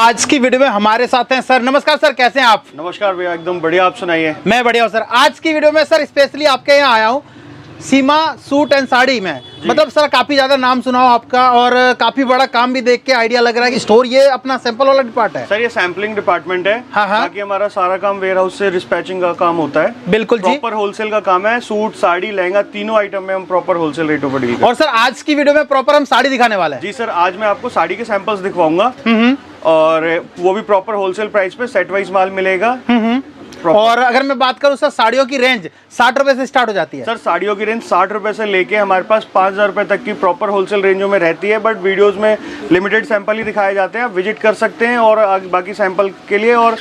आज की वीडियो में हमारे साथ हैं सर। नमस्कार सर, कैसे हैं आप? नमस्कार भैया, एकदम बढ़िया। आप सुनाइए। मैं बढ़िया हूँ सर। आज की वीडियो में सर स्पेशली आपके यहाँ आया हूँ सीमा सूट एंड साड़ी में। मतलब सर काफी ज्यादा नाम सुना हो आपका और काफी बड़ा काम भी देख के आइडिया लग रहा है कि स्टोर ये अपना सैंपल वाला डिपार्ट है। सर ये सैम्पलिंग डिपार्टमेंट है। हाँ। बाकी हमारा सारा काम वेयर हाउस से डिस्पैचिंग का काम होता है। बिल्कुल जी। प्रॉपर होलसेल का काम है। सूट, साड़ी, लहंगा तीनों आइटम में हम प्रॉपर होलसेल रेटों पर डील करते हैं। और सर आज की वीडियो में प्रॉपर हम साड़ी दिखाने वाले हैं। जी सर, आज मैं आपको साड़ी के सैंपल्स दिखवाऊंगा और वो भी प्रॉपर होलसेल प्राइस पे सेट वाइज माल मिलेगा। और अगर मैं बात करूं सर, साड़ियों की रेंज 60 रुपए से स्टार्ट हो जाती है। सर साड़ियों की रेंज 60 रुपए से लेके हमारे पास 5000 रुपए तक की प्रॉपर होलसेल रेंजों में रहती है। बट वीडियोस में लिमिटेड सैंपल ही दिखाए जाते हैं। आप विजिट कर सकते हैं और बाकी सैंपल के लिए और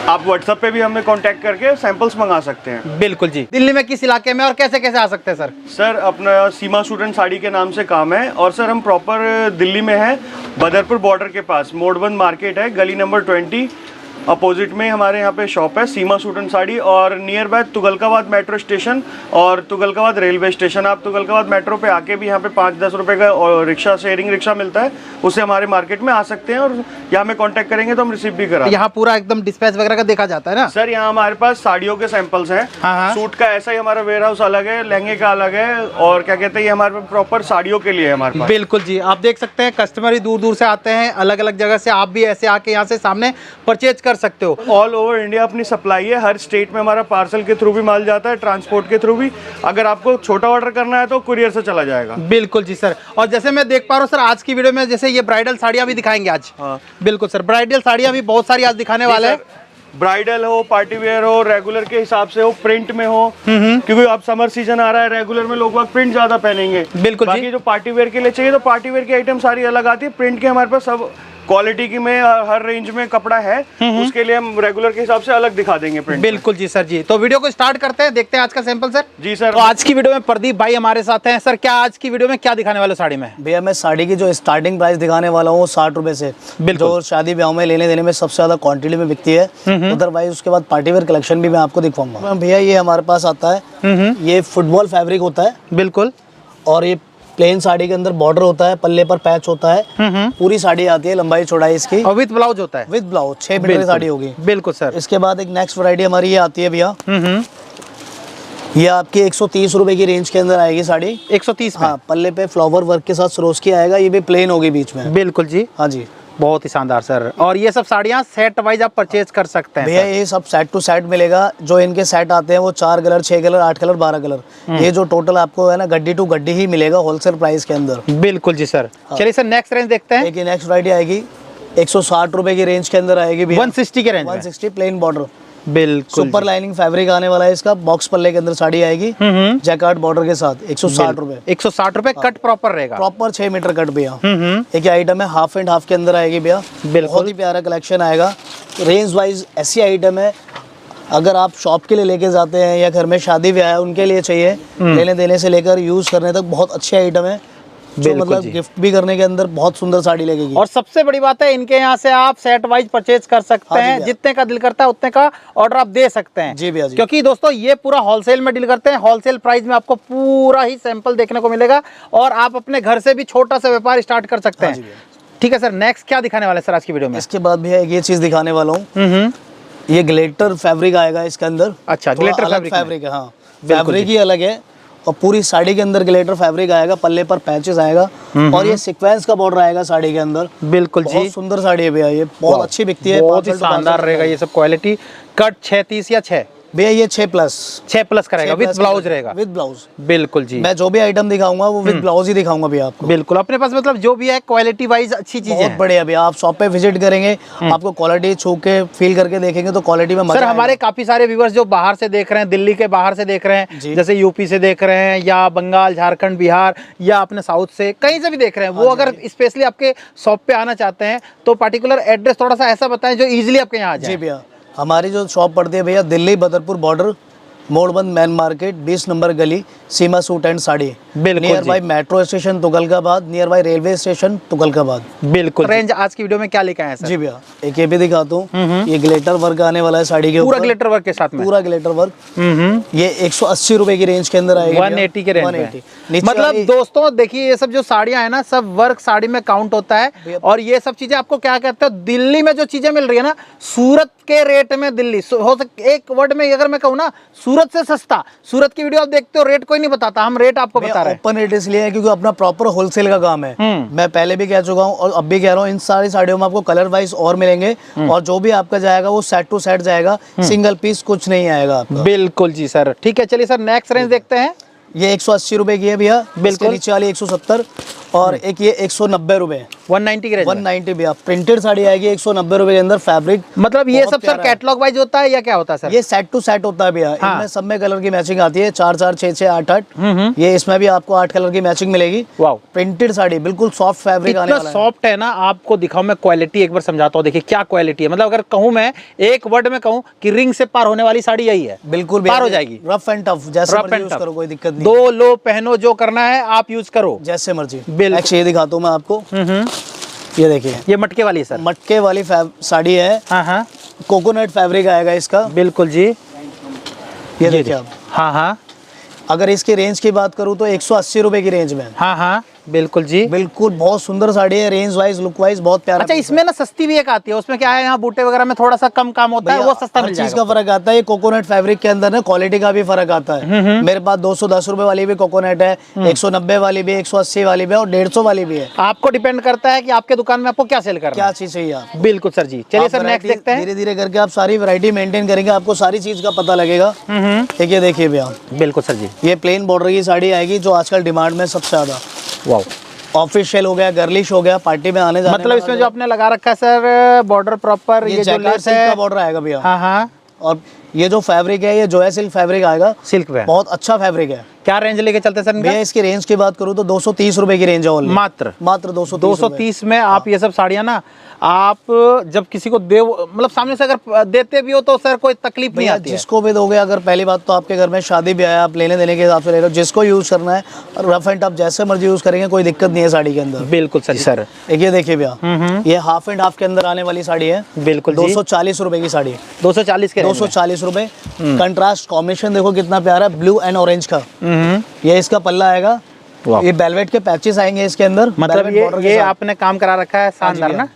आप व्हाट्सएप पे भी हमें कांटेक्ट करके सैंपल्स मंगा सकते हैं। बिल्कुल जी। दिल्ली में किस इलाके में और कैसे कैसे आ सकते हैं सर? सर अपना सीमा सूट एंड साड़ी के नाम से काम है और सर हम प्रॉपर दिल्ली में है, बदरपुर बॉर्डर के पास मोड़बंद मार्केट है, गली नंबर 20 अपोजिट में हमारे यहाँ पे शॉप है सीमा सूट एंड साड़ी। और near by Tughlakabad metro station और तुगलकाबाद रेलवे स्टेशन। आप तुगलकाबाद मेट्रो पे आके भी यहाँ पे 5-10 रुपए का रिक्शा, शेयरिंग रिक्शा मिलता है, उससे हमारे मार्केट में आ सकते हैं और यहाँ में कांटेक्ट करेंगे तो हम रिसीव भी करा। यहाँ पूरा एकदम डिस्पैच वगैरह का देखा जाता है ना सर? यहाँ हमारे पास साड़ियों के सैंपल्स हैं। हाँ। सूट का ऐसा ही हमारा वेयर हाउस अलग है, लहंगे का अलग है और क्या कहते हैं ये हमारे प्रॉपर साड़ियों के लिए है हमारे पास। बिल्कुल जी। आप देख सकते हैं कस्टमर ही दूर दूर से आते हैं, अलग अलग जगह से। आप भी ऐसे आके यहाँ से सामने परचेज कर सकते हो। ऑल ओवर इंडिया अपनी सप्लाई है। हर स्टेट में हमारा पार्सल के थ्रू भी माल जाता है, ट्रांसपोर्ट के थ्रू भी। अगर आपको छोटा ऑर्डर करना है तो कुरियर से चला जाएगा। बिल्कुल जी सर। और जैसे मैं देख पा रहा हूँ सर आज की वीडियो में जैसे ये ब्राइडल साड़ियाँ भी दिखाएंगे आज। हाँ। बिल्कुल सर, ब्राइडल साड़ियाँ भी बहुत सारी आज दिखाने वाले हैं। ब्राइडल हो, पार्टी वेयर हो, रेगुलर के हिसाब से हो, प्रिंट में हो, क्योंकि अब समर सीजन आ रहा है, रेगुलर में लोग प्रिंट ज्यादा पहनेंगे। बिल्कुल बाकी जी। जो पार्टी वेयर के लिए चाहिए तो पार्टी वेयर की आइटम सारी अलग आती है। प्रिंट के हमारे पास सब क्वालिटी की में हर रेंज में कपड़ा है, उसके लिए हम रेगुलर के हिसाब से अलग दिखा देंगे प्रिंट। बिल्कुल जी सर जी। तो वीडियो को स्टार्ट करते हैं, देखते हैं आज का सैंपल सर। जी सर। तो आज की वीडियो में प्रदीप भाई हमारे साथ हैं। सर क्या आज की वीडियो में क्या दिखाने वाले साड़ी में? भैया मैं साड़ी की जो स्टार्टिंग प्राइस दिखाने वाला हूँ 60 रुपए से, जो शादी ब्याह में लेने देने में सबसे ज्यादा क्वांटिटी में बिकती है। अदरवाइज उसके बाद पार्टीवेयर कलेक्शन भी मैं आपको दिखवाऊंगा। भैया ये हमारे पास आता है, ये फुटबॉल फैब्रिक होता है। बिल्कुल। और ये प्लेन साड़ी के अंदर बॉर्डर होता है, पल्ले पर पैच होता है। पूरी साड़ी आती है, लंबाई चौड़ाई इसकी। और विद ब्लाउज होता है? विद ब्लाउज 6 मीटर की साड़ी होगी। बिल्कुल सर। इसके बाद एक नेक्स्ट वैरायटी हमारी ये आती है भैया, ये आपकी 130 रुपए की रेंज के अंदर आएगी साड़ी। 130 में? हाँ, पल्ले पे फ्लावर वर्क के साथ सरोस्की आएगा। ये भी प्लेन होगी बीच में। बिल्कुल जी। हाँ जी, बहुत ही शानदार सर। और ये सब साड़ियाँ सेट वाइज आप परचेज कर सकते हैं भैया। ये सब सेट टू सेट मिलेगा। जो इनके सेट आते हैं वो 4 कलर, 6 कलर, 8 कलर, 12 कलर। ये जो टोटल आपको है ना गड्डी टू गड्डी ही मिलेगा होलसेल प्राइस के अंदर। बिल्कुल जी सर। चलिए सर नेक्स्ट रेंज देखते हैं। एक नेक्स्ट वैरायटी आएगी 160 रुपए की रेंज के अंदर आएगी भैया। 160 के रेंज में? 160 प्लेन बॉर्डर। बिल्कुल। सुपर लाइनिंग फैब्रिक आने वाला है इसका। बॉक्स पल्ले के अंदर साड़ी आएगी जैकार्ड बॉर्डर के साथ। 160 रुपए। 160 रुपए कट प्रॉपर रहेगा? प्रॉपर 6 मीटर कट भैया। एक आइटम है हाफ एंड हाफ के अंदर आएगी भैया। बहुत ही प्यारा कलेक्शन आएगा। रेंज वाइज ऐसी आइटम है, अगर आप शॉप के लिए लेके जाते हैं या घर में शादी ब्याह है उनके लिए चाहिए, लेने देने से लेकर यूज करने तक बहुत अच्छी आइटम है। जो मतलब गिफ्ट भी करने के अंदर बहुत सुंदर साड़ी लगेगी। और सबसे बड़ी बात है इनके यहाँ से आप सेट वाइज परचेज कर सकते हैं। जितने का दिल करता है उतने का ऑर्डर आप दे सकते हैं। जी भैया जी। क्योंकि दोस्तों ये पूरा होलसेल में डील करते हैं। होलसेल प्राइस में आपको पूरा ही सैंपल देखने को मिलेगा और आप अपने घर से भी छोटा सा व्यापार स्टार्ट कर सकते हैं। ठीक है सर, नेक्स्ट क्या दिखाने वाले सर आज की वीडियो में? इसके बाद भैया ये चीज दिखाने वाला हूँ। ये ग्लिटर फैब्रिक आएगा इसके अंदर। अच्छा, ग्लिटर फैब्रिक है। हाँ, फैब्रिक ही अलग है और पूरी साड़ी के अंदर ग्लिटर फैब्रिक आएगा, पल्ले पर पैचेस आएगा और ये सीक्वेंस का बॉर्डर आएगा साड़ी के अंदर। बिल्कुल जी। बहुत सुंदर साड़ी है भैया, ये बहुत अच्छी बिकती है। बहुत ही शानदार रहेगा ये सब क्वालिटी। कट 630 या 6? भैया ये 6+ का रहेगा, विद ब्लाउज रहेगा? With blouse. बिल्कुल जी। मैं जो भी आइटम दिखाऊंगा वो विद ब्लाउज ही दिखाऊंगा भैया आपको। बिल्कुल। अपने पास मतलब जो भी है क्वालिटी वाइज अच्छी चीजें बहुत बढ़िया भैया। आप शॉप पे विजिट करेंगे, आपको क्वालिटी छू के फील करके देखेंगे तो क्वालिटी में मजा सर हमारे काफी सारे व्यूअर्स जो बाहर से देख रहे हैं, दिल्ली के बाहर से देख रहे हैं, जैसे यूपी से देख रहे हैं या बंगाल, झारखंड, बिहार या अपने साउथ से कहीं से भी देख रहे हैं, वो अगर स्पेशली आपके शॉप पे आना चाहते हैं तो पर्टिकुलर एड्रेस थोड़ा सा ऐसा बताएं जो इजीली आपके यहाँ आ जाए। जी भैया, हमारी जो शॉप पड़ती है भैया Delhi Badarpur border, Modband main market, 20 number गली, सीमा सूट एंड साड़ी। बिल्कुल नियर जी। By metro station Tughlakabad, near by railway station Tughlakabad. बिल्कुल। रेंज आज की वीडियो में क्या लेके आए हैं सर? जी भैया, एक ये भी दिखाता हूँ, ये ग्लिटर वर्क आने वाला है साड़ी के पूरा ऊपर, ग्लिटर वर्क के साथ में? पूरा ग्लिटर वर्क। ये 180 रुपए की रेंज के अंदर आएगी। 180 के रेंज में। 180। मतलब दोस्तों देखिए, ये सब जो साड़ियां है ना, सब वर्क साड़ी में काउंट होता है। और ये सब चीजें आपको क्या कहते हैं, दिल्ली में जो चीजें मिल रही है ना, सूरत के रेट में दिल्ली हो सकता, एक वर्ड में अगर मैं कहूँ ना, सूरत से सस्ता। सूरत की वीडियो आप देखते हो, रेट कोई नहीं बताता, हम रेट आपको बता रहे हैं। ओपन रेट इसलिए है क्योंकि अपना प्रॉपर होलसेल का काम है। मैं पहले भी कह चुका हूँ और अब भी कह रहा हूँ, इन सारी साड़ियों में आपको कलर वाइज और मिलेंगे, और जो भी आपका जाएगा वो सेट टू सेट जाएगा, सिंगल पीस कुछ नहीं आएगा आपका। बिल्कुल जी सर, ठीक है। चलिए सर, नेक्स्ट रेंज देखते हैं। ये 180 रुपए की है भैया, बिल्कुल नीचे वाली 170, और एक ये 190 रुपए, 190 की रेंज में। 190 भैया। प्रिंटेड साड़ी आएगी 190 रुपए के अंदर, फैब्रिक। मतलब ये सब सर कैटलॉग वाइज होता है या क्या होता है सर? ये सेट टू सेट होता है भैया। हाँ। इनमें सब में कलर की मैचिंग आती है, 4 4 6 6 8 8। ये इसमें भी आपको 8 कलर की मैचिंग मिलेगी। वाओ, प्रिंटेड साड़ी, बिल्कुल सॉफ्ट फैब्रिक आने इतना वाला है। सॉफ्ट है ना, आपको दिखाऊं मैं क्वालिटी, एक बार समझाता हूँ। देखिए क्या क्वालिटी है, मतलब अगर कहूँ मैं एक वर्ड में कहूँ कि रिंग से पार होने वाली साड़ी यही है। बिल्कुल पार हो जाएगी, रफ एंड टफ, जैसे रफ मर्जी एंड यूज टफ। करो, कोई दिक्कत नहीं। दो लो पहनो, जो करना है आप यूज करो, जैसे मर्जी। बिल्कुल। नेक्स्ट ये दिखाता हूँ मैं आपको, ये देखिए, ये मटके वाली है सर? मटके वाली साड़ी है। हाँ हाँ, कोकोनट फैब्रिक आएगा इसका। बिल्कुल जी। ये देखिए आप, हाँ हाँ, अगर इसकी रेंज की बात करूँ तो 180 रुपए की रेंज में। हाँ हाँ, बिल्कुल जी। बिल्कुल बहुत सुंदर साड़ी है, रेंज वाइज लुक वाइज बहुत प्यारा। अच्छा, इसमें ना सस्ती भी एक आती है, उसमें क्या है, यहाँ बूटे वगैरह में थोड़ा सा कम काम होता है, वो सस्ता मिल चीज जाएगा। का फर्क आता है। ये कोकोनट फैब्रिक के अंदर ना क्वालिटी का भी फर्क आता है। मेरे पास 210 रुपए वाली भी कोकोनट है, 190 वाली भी, 180 वाली भी और 150 वाली भी है। आपको डिपेंड करता है कि आपके दुकान में आपको क्या सेल करना क्या है। चीज चाहिए आप। बिल्कुल सर जी। चलिए सर, नेक्स्ट देखते हैं। धीरे धीरे करके आप सारी वैरायटी मेंटेन करेंगे, आपको सारी चीज का पता लगेगा। ठीक है, देखिए भैया, बिल्कुल सर जी। ये प्लेन बॉर्डर की साड़ी आएगी जो आजकल डिमांड में सबसे ज्यादा। वाओ, ऑफिशियल हो गया, गर्लिश हो गया, पार्टी में आने जाने मतलब इसमें जो आपने लगा रखा है सर बॉर्डर प्रॉपर, ये जो जैकार्ड लेस सिल्क है, का बॉर्डर आएगा भैया। हाँ हाँ, और ये जो फैब्रिक है, ये जोया सिल्क फैब्रिक आएगा, सिल्क पे बहुत अच्छा फैब्रिक है। क्या रेंज लेके चलते हैं सर इनका? भैया इसकी रेंज की बात करूँ तो 230 रुपए की रेंज है ओनली। मात्र मात्र 230 में आप ये सब साड़ियाँ ना, आप जब किसी को दे, मतलब सामने से अगर देते भी हो तो सर कोई तकलीफ नहीं भैया आती है। जिसको भी दोगे, अगर पहली बात तो आपके घर में शादी भी आया, आप लेने देने के हिसाब से ले रहे हो, जिसको यूज करना है रफ एंड टफ जैसे मर्जी यूज करेंगे, कोई दिक्कत नहीं है साड़ी के अंदर। बिल्कुल सर जी। सर एक ये देखिए भैया, ये हाफ एंड हाफ के अंदर आने वाली साड़ी है। बिल्कुल जी। 240 रुपए की साड़ी, 240 के 240 रुपए। कंट्रास्ट कॉम्बिनेशन देखो कितना प्यारा, ब्लू एंड ऑरेंज का। ये इसका पल्ला आएगा, ये वेलवेट के पैचेस आएंगे इसके अंदर, मतलब velvet border के ये साथ। आपने काम करा रखा है, शानदार भैया। ना।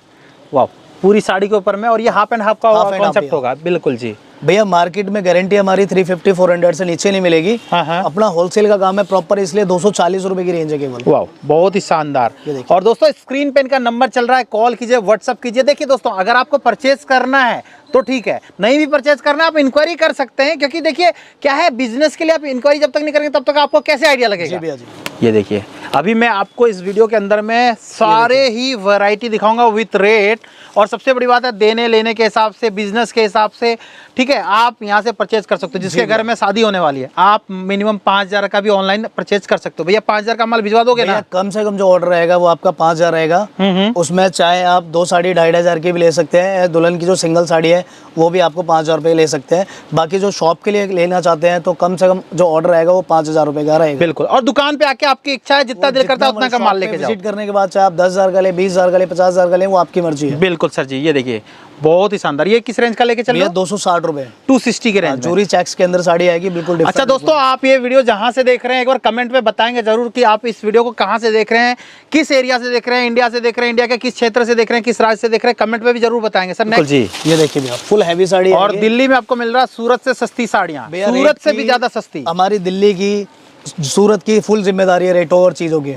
वाह, पूरी साड़ी के ऊपर में, और ये हाफ एंड हाफ का Half and half कॉन्सेप्ट भैया। होगा। बिल्कुल जी। भैया मार्केट में गारंटी हमारी 350 400 से नीचे नहीं मिलेगी। हाँ हाँ। अपना होलसेल का काम है प्रॉपर, इसलिए 240 रुपए की रेंज है केवल। वाह, बहुत ही शानदार। ये देखिए। और दोस्तों स्क्रीन पे इनका नंबर चल रहा है, कॉल कीजिए, व्हाट्सअप कीजिए। देखिए दोस्तों, अगर आपको परचेज करना है तो ठीक है, नहीं भी परचेज करना आप इंक्वायरी कर सकते हैं, क्योंकि देखिए क्या है, बिजनेस के लिए आप इंक्वायरी जब तक नहीं करेंगे तब तक आपको कैसे आइडिया जी लगेगा। भैया जी। ये देखिए, अभी मैं आपको इस वीडियो के अंदर में सारे ही वैरायटी दिखाऊंगा विथ रेट, और सबसे बड़ी बात है देने लेने के हिसाब से, बिजनेस के हिसाब से, ठीक है, आप यहाँ से परचेज कर सकते हो। जिसके घर में शादी होने वाली है, आप मिनिमम 5000 का भी ऑनलाइन परचेज कर सकते हो। भैया 5000 का माल भिजवा दोगे ना? कम से कम जो ऑर्डर रहेगा वो आपका 5000 रहेगा। उसमें चाहे आप 2 साड़ी 2500 की भी ले सकते हैं, दुल्हन की जो सिंगल साड़ी है वो भी आपको 5000 रुपये ले सकते हैं। बाकी जो शॉप के लिए लेना चाहते हैं तो कम से कम जो ऑर्डर रहेगा वो 5000 रुपये का रहेगा। बिल्कुल। और दुकान पे आके आपकी इच्छा है, जितना दिल करता है उतना का माल लेके जाओ। विजिट करने के बाद चाहे आप 10,000 का ले, 20,000 का ले, 50,000 का ले, वो आपकी मर्जी है। बिल्कुल सर जी। ये देखिए, बहुत ही शानदार। ये किस रेंज का लेके चल रहे हो? 260 रुपए, 260 के रेंज में। जूरी चेक्स के अंदर साड़ी आएगी, बिल्कुल different। अच्छा दोस्तों, आप ये वीडियो जहां से देख रहे हैं, एक बार कमेंट में बताएंगे जरूर कि आप इस वीडियो को कहां से देख रहे हैं, किस एरिया से देख रहे हैं, इंडिया से देख रहे हैं, इंडिया के किस क्षेत्र से देख रहे हैं, किस राज्य से देख रहे हैं, कमेंट में भी जरूर बताएंगे सर। नेक्स्ट जी, ये देखिए भैया, फुल हैवी साड़ी और दिल्ली में आपको मिल रहा है सूरत से सस्ती साड़ियाँ, सूरत से भी ज्यादा सस्ती। हमारी दिल्ली की, सूरत की फुल जिम्मेदारी है रेटों और चीजों की।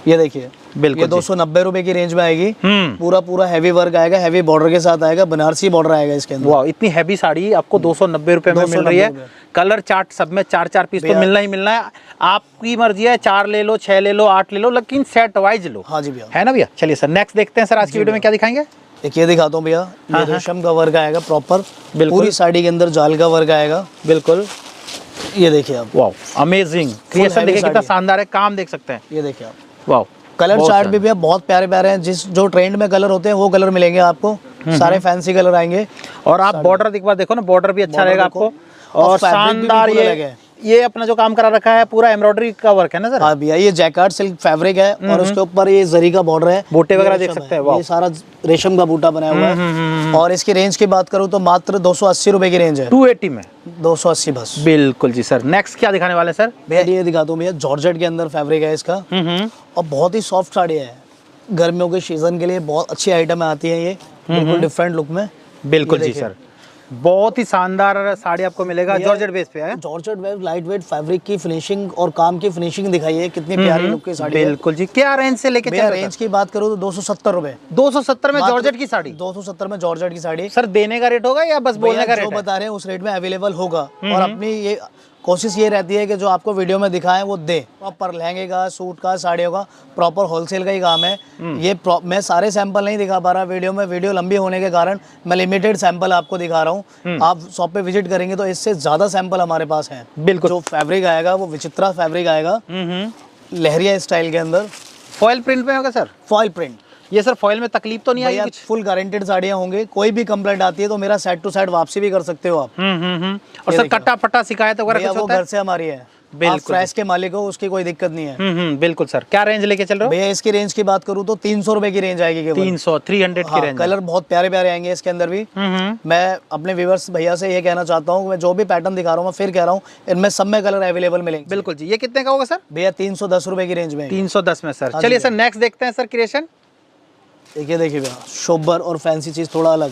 ये देखिए, बिल्कुल ये 290 रुपए की रेंज में आएगी। हम्म। पूरा पूरा हैवी वर्क आएगा, हैवी बॉर्डर के साथ आएगा, बनारसी बॉर्डर आएगा इसके अंदर। वाह, इतनी हैवी साड़ी आपको 290 रुपए में मिल रही है। 290 कलर चार्ट सब में 4-4 पीस तो मिलना ही मिलना है। आपकी मर्जी है, 4 ले लो, 6 ले लो, 8 ले लो, लेकिन सेट वाइज लो। हाँ जी भैया, है ना भैया? चलिए सर, नेक्स्ट देखते हैं सर, आज की वीडियो में क्या दिखाएंगे। एक ये दिखाता हूँ भैया, ये रेशम का वर्क आएगा प्रॉपर, बिल्कुल। पूरी साड़ी के अंदर जाल का वर्क आएगा। बिल्कुल। ये देखिए आप, वाह, अमेजिंग क्रिएशन। heavy देखिए कितना साड़ी। शानदार है, काम देख सकते हैं। ये देखिए आप, वाह, कलर बहुत चार्ट भी भैया बहुत प्यारे प्यारे हैं। जिस जो ट्रेंड में कलर होते हैं वो कलर मिलेंगे आपको, सारे फैंसी कलर आएंगे। और आप बॉर्डर एक बार देखो ना, बॉर्डर भी अच्छा Border रहेगा देखो। आपको। और fabric भी शानदार बिल्कुल अलग है। ये अपना जो काम करा रखा है पूरा एम्ब्रॉयडरी का वर्क है ना सर? हाँ भैया, ये जैकार्ड सिल्क फैब्रिक है और उसके ऊपर ये जरी का बॉर्डर है, बूटे वगैरह ये देख रेशम सकते है, हैं, वाह। ये सारा रेशम का बूटा बनाया हुआ है। और इसकी रेंज की बात करूँ तो मात्र 280 रुपए की रेंज है। 280 में 280 बस। बिल्कुल जी सर। नेक्स्ट क्या दिखाने वाले हैं सर? भैया ये दिखाता हूँ भैया, जॉर्जेट के अंदर फैब्रिक है इसका और बहुत ही सॉफ्ट साड़ी है। गर्मियों के सीजन के लिए बहुत अच्छी आइटम आती है ये, बिल्कुल डिफरेंट लुक में। बिल्कुल जी सर, बहुत ही शानदार साड़ी आपको मिलेगा, जॉर्जेट बेस पे है। Georgette wave light weight fabric की फिनिशिंग और काम की फिनिशिंग दिखाई है, कितनी प्यारी लुक की साड़ी है। बिल्कुल जी। क्या रेंज से लेके भैया रेंज की बात करूँ तो 270 रुपए। 270 में जॉर्जेट की साड़ी? 270 में जॉर्जेट की साड़ी। सर देने का रेट होगा या बस बोलने का रेट? जो बता रहे हैं उस रेट में अवेलेबल होगा और अपनी ये कोशिश ये रहती है कि जो आपको वीडियो में दिखाएं वो दे। प्रॉपर लहंगे का, सूट का, साड़ियों का प्रॉपर होलसेल का ही काम है ये। मैं सारे सैंपल नहीं दिखा पा रहा वीडियो में, वीडियो लंबी होने के कारण मैं लिमिटेड सैंपल आपको दिखा रहा हूँ। आप शॉप पे विजिट करेंगे तो इससे ज्यादा सैंपल हमारे पास हैं। बिल्कुल। जो फैब्रिक आएगा वो विचित्रा फैब्रिक आएगा, लहरिया स्टाइल के अंदर। फॉयल प्रिंट में होगा सर? Foil print. ये सर फॉयल में तकलीफ तो नहीं आई कुछ? फुल गारंटेड साड़ियाँ होंगे, कोई भी कंप्लेंट आती है तो मेरा साइड टू साइड वापसी भी कर सकते हो आप। और सर कट्टा फटा शिकायत वगैरह कुछ वो होता है? घर से हमारी है, बिल्कुल। फ्रेश के मालिक हो, उसकी कोई दिक्कत नहीं है। बिल्कुल सर। क्या रेंज लेके चल रहे हो? भैया इसकी रेंज की बात करूँ तो 300 रुपए की रेंज आएगी केवल। 300 की रेंज। कलर बहुत प्यारे प्यारे आएंगे इसके अंदर भी। मैं अपने व्यूअर्स भैया से ये कहना चाहता हूँ, मैं जो भी पैटर्न दिखा रहा हूँ मैं फिर कह रहा हूँ इनमें सब में कलर अवेलेबल मिलेंगे। बिल्कुल जी। ये कितने का होगा सर? भैया 310 रुपए की रेंज में। 310 में सर। चलिए सर नेक्स्ट देखते हैं सर क्रिएशन। देखिए भैया, शोबर और फैंसी चीज थोड़ा अलग,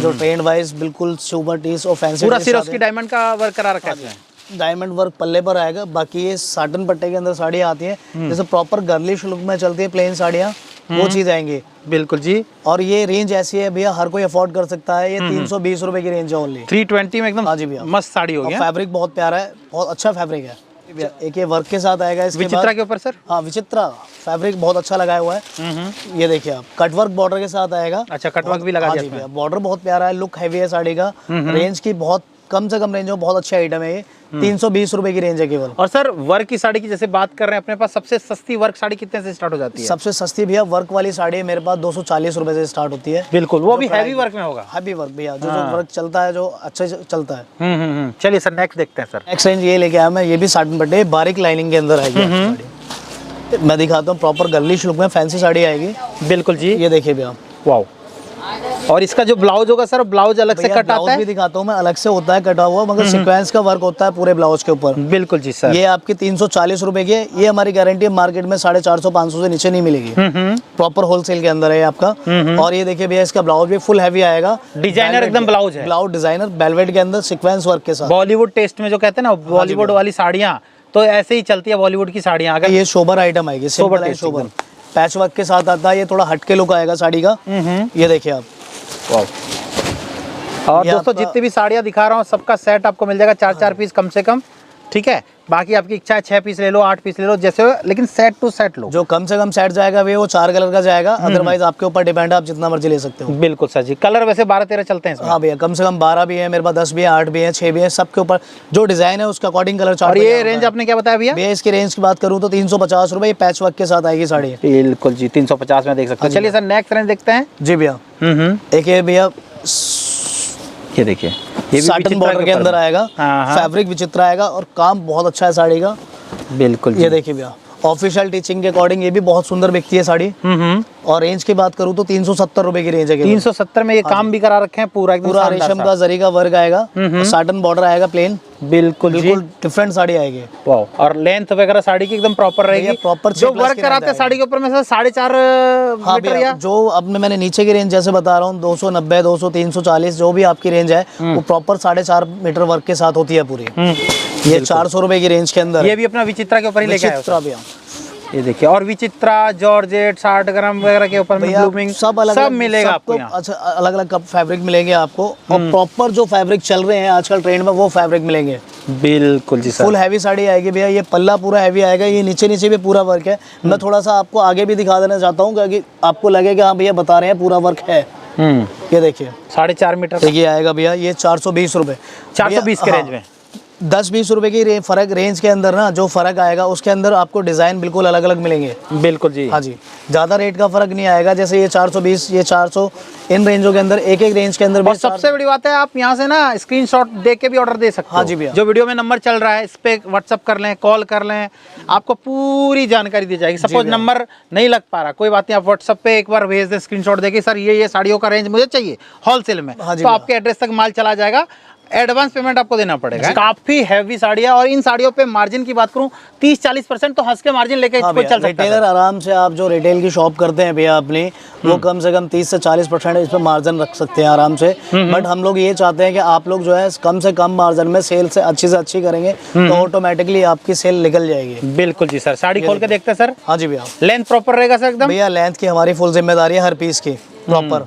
जो ट्रेंड वाइज बिल्कुल सुपर टीस और फैंसी पूरा सिर्फ उसकी डायमंड का वर्क करा रखा है। डायमंड वर्क पल्ले पर आएगा। बाकी ये साटन पट्टे के अंदर साड़ियाँ आती हैं, जैसे प्रॉपर गर्लिश लुक में चलती है प्लेन साड़ियाँ, वो चीज आएंगी। बिल्कुल जी। और ये रेंज ऐसी है भैया हर कोई अफोर्ड कर सकता है। ये 320 रुपए की रेंज है ओनली। 320 में एकदम हाँ जी भैया, मस्त साड़ी होगी। फैब्रिक बहुत प्यारा है, बहुत अच्छा फैब्रिक है। एक ये वर्क के साथ आएगा इसके विचित्रा बाद। के ऊपर सर? हाँ विचित्रा फैब्रिक बहुत अच्छा लगाया हुआ है। ये देखिए आप, कटवर्क बॉर्डर के साथ आएगा। अच्छा, कटवर्क भी लगा दिया इसमें। बॉर्डर बहुत प्यारा है, लुक हैवी है साड़ी का। रेंज की बहुत कम से कम रेंज में बहुत अच्छा आइटम है ये। 320 रुपए की रेंज है केवल। और सर वर्क की साड़ी की जैसे बात कर रहे हैं, अपने पास सबसे सस्ती वर्क साड़ी कितने से स्टार्ट हो जाती है? सबसे सस्ती भैया वर्क वाली साड़ी है मेरे पास 240 रुपए से स्टार्ट होती है। बिल्कुल, वो भी हैवी वर्क में होगा। हैवी वर्क भैया, जो वर्क चलता है, जो अच्छा चलता है। चलिए सर नेक्स्ट देखते हैं सर। नेक्स्ट रेंज ये लेके आया मैं, ये भी साटन पट्टे बारीक लाइनिंग के अंदर आएगी साड़ी। मैं दिखाता हूँ प्रॉपर गर्लिश लुक में फैंसी साड़ी आएगी। बिल्कुल जी। ये देखिए भैया, वाओ। और इसका जो ब्लाउज होगा सर, ब्लाउज अलग से कट आता है? भी दिखाता हूँ मैं, अलग से होता है कटा हुआ, मगर सीक्वेंस का वर्क होता है पूरे ब्लाउज के ऊपर। बिल्कुल जी सर। ये आपकी 340 रुपए की है। ये हमारी गारंटी है, मार्केट में 450-500 से नीचे नहीं मिलेगी। प्रॉपर होलसेल के अंदर है आपका। और ये देखिए भैया, इसका ब्लाउज भी फुल हैवी आएगा, डिजाइनर एकदम ब्लाउज है। ब्लाउज डिजाइनर वेलवेट के अंदर सीक्वेंस वर्क के साथ। बॉलीवुड टेस्ट में जो कहते हैं ना, बॉलीवुड वाली साड़ियाँ तो ऐसे ही चलती है बॉलीवुड की साड़ियाँ। अगर ये शोबर आइटम आएगी, सोबर शोबर पैच वर्क के साथ आता है, ये थोड़ा हटके लुक आएगा साड़ी का। ये देखिए आप। और दोस्तों जितनी भी साड़ियाँ दिखा रहा हूँ सबका सेट आपको मिल जाएगा, 4-4 पीस कम से कम। ठीक है, बाकी आपकी इच्छा है 6 पीस ले लो, 8 पीस ले लो, जैसे हो, लेकिन सेट टू सेट लो। जो कम से कम सेट जाएगा वो 4 कलर का जाएगा, अदरवाइज आपके ऊपर डिपेंड है, आप जितना मर्जी ले सकते हो। बिल्कुल सर जी। कलर वैसे 12-13 चलते हैं इसमें? हाँ भैया, कम से कम 12 भी है मेरे पास, 10 भी है, 8 भी है, 6 भी है, सबके ऊपर जो डिजाइन है उसका अकॉर्डिंग कलर चार्ट। और ये रेंज आपने क्या बताया भैया? भैया इसकी रेंज की बात करूँ तो 350 रुपए, ये पैच वर्क के साथ आएगी साड़ी। बिल्कुल जी, 350 में देख सकते हो। चलिए सर नेक्स्ट रेंज देखते हैं। जी भैया, एक ये भैया ये देखिए, ये भी साटन बॉर्डर के अंदर आएगा, हाँ। फैब्रिक विचित्रा आएगा और काम बहुत अच्छा है साड़ी का। बिल्कुल। ये देखिए भैया, ऑफिशियल टीचिंग के अकॉर्डिंग ये भी बहुत सुंदर बिकती है साड़ी। और रेंज की बात करूँ तो 370 रुपए की रेंज है। 370 में ये काम भी करा रखे हैं पूरा एकदम पूरा रेशम का जरी का वर्क आएगा, साटन बॉर्डर आएगा प्लेन। बिल्कुल बिल्कुल डिफरेंट साड़ी आएगी। वाओ। और लेंथ वगैरह साड़ी की एकदम प्रॉपर रहेगी। प्रॉपर जो वर्क कराते हैं साड़ी के ऊपर में सर 4.5 मीटर या जो अब मैंने नीचे की रेंज जैसे बता रहा हूँ 290, 200, 340 जो भी आपकी रेंज है वो प्रॉपर 4.5 मीटर वर्क के साथ होती है पूरी। ये 400 रुपए की रेंज के अंदर। ये भी अपना विचित्रा के ऊपर ही लेके आया भैया। ये देखिए, और विचित्रा, जॉर्जेट, 60 ग्राम वगैरह के ऊपर में ब्लूमिंग सब अलग सब मिलेगा आपको यहाँ। अच्छा, अलग अलग फैब्रिक मिलेंगे आपको, और प्रॉपर जो फैब्रिक चल रहे हैं आजकल ट्रेंड में वो फैब्रिक मिलेंगे। बिल्कुल जी सर। फुल हैवी साड़ी आएगी भैया, ये पल्ला पूरा हैवी आएगा, ये नीचे नीचे भी पूरा वर्क है। मैं थोड़ा सा आपको आगे भी दिखा देना चाहता हूँ क्योंकि आपको लगेगा हाँ भैया बता रहे हैं पूरा वर्क है। ये देखिए 4.5 मीटर देखिए आएगा भैया, ये 420 रुपए। 420 के रेंज में। 10-20 रुपए की फर्क रेंज के अंदर ना, जो फर्क आएगा उसके अंदर आपको डिजाइन बिल्कुल अलग अलग मिलेंगे। बिल्कुल जी। हाँ जी, ज्यादा रेट का फर्क नहीं आएगा। जैसे ये 420, ये 400, इन रेंजों के अंदर एक एक रेंज के अंदर भी। और सबसे बड़ी बात है, आप यहाँ से ना स्क्रीनशॉट दे के भी ऑर्डर दे सकते हो। हाँ जी भैया। जो वीडियो में नंबर चल रहा है इस पे व्हाट्सअप कर लें, कॉल कर लें, आपको पूरी जानकारी दी जाएगी। सपोज नंबर नहीं लग पा रहा, कोई बात नहीं, आप व्हाट्सअप पे एक बार भेज दें स्क्रीनशॉट देके, सर ये साड़ियों का रेंज मुझे चाहिए होलसेल में, हाँ जी तो भैया। आपके एड्रेस तक माल चला जाएगा। एडवांस पेमेंट आपको देना पड़ेगा। काफी हैवी साड़ियाँ, और इन साड़ियों पे मार्जिन की बात करूं 30-40% तो हंस के मार्जिन लेके हाँ कोई चल सकता है। रिटेलर आराम से, आप जो रिटेल की शॉप करते हैं भैया अपनी, वो कम से कम 30 से 40% इस पर मार्जिन रख सकते हैं आराम से। बट हम लोग ये चाहते हैं कि आप लोग जो है कम से कम मार्जिन में सेल से अच्छी करेंगे, तो ऑटोमेटिकली आपकी सेल निकल जाएगी। बिल्कुल जी सर। साड़ी खोल के देखते हैं सर। हाँ जी भैया। लेंथ प्रॉपर रहेगा सर एकदम? भैया लेंथ की हमारी फुल जिम्मेदारी है, हर पीस की प्रॉपर।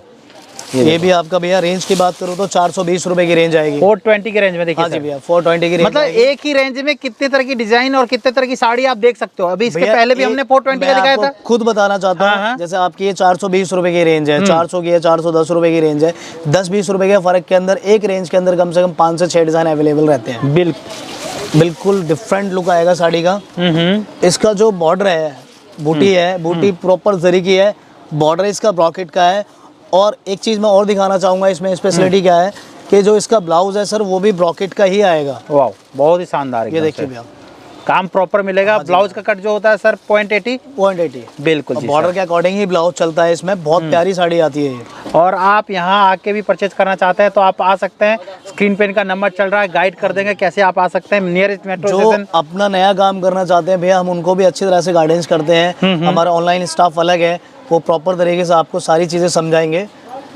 ये भी आपका भैया रेंज की बात करूँ तो 420 रुपए की रेंज आएगी। 420 की रेंज में देखिए। हाँ जी भैया, 420 की रेंज। मतलब एक ही रेंज में कितने तरह की डिजाइन और कितने तरह की साड़ी आप देख सकते हो। अभी इसके पहले भी हमने 420 का दिखाया था। खुद बताना चाहता हूँ, जैसे आपकी ये 420 रुपए की रेंज है, 400 की है, 410 रुपए की रेंज है। 10-20 रुपए के फर्क के अंदर एक रेंज के अंदर कम से कम 5 से 6 डिजाइन अवेलेबल रहते हैं। बिल्कुल डिफरेंट लुक आएगा साड़ी का। इसका जो बॉर्डर है, बूटी है, बूटी प्रॉपर जरी की है, बॉर्डर इसका ब्रॉकेट का है। और एक चीज मैं और दिखाना चाहूंगा, इसमें स्पेशलिटी क्या है कि जो इसका ब्लाउज है सर, वो भी ब्रॉकेट का ही आएगा। वाह, बहुत ही शानदार। ये देखिए भैया, काम प्रॉपर मिलेगा। ब्लाउज का कट जो होता है सर 0.80। बिल्कुल जी। बॉर्डर के अकॉर्डिंग ही ब्लाउज चलता है इसमें। बहुत प्यारी साड़ी आती है ये। और आप यहाँ आके भी परचेज करना चाहते हैं तो आप आ सकते हैं। स्क्रीन पे इनका नंबर चल रहा है, गाइड कर देंगे कैसे आप आ सकते हैं। नियरेस्ट मेट्रो जो स्टेशन। अपना नया काम करना चाहते हैं भैया, हम उनको भी अच्छी तरह से गाइडेंस करते हैं। हमारा ऑनलाइन स्टाफ अलग है, वो प्रॉपर तरीके से आपको सारी चीजें समझाएंगे।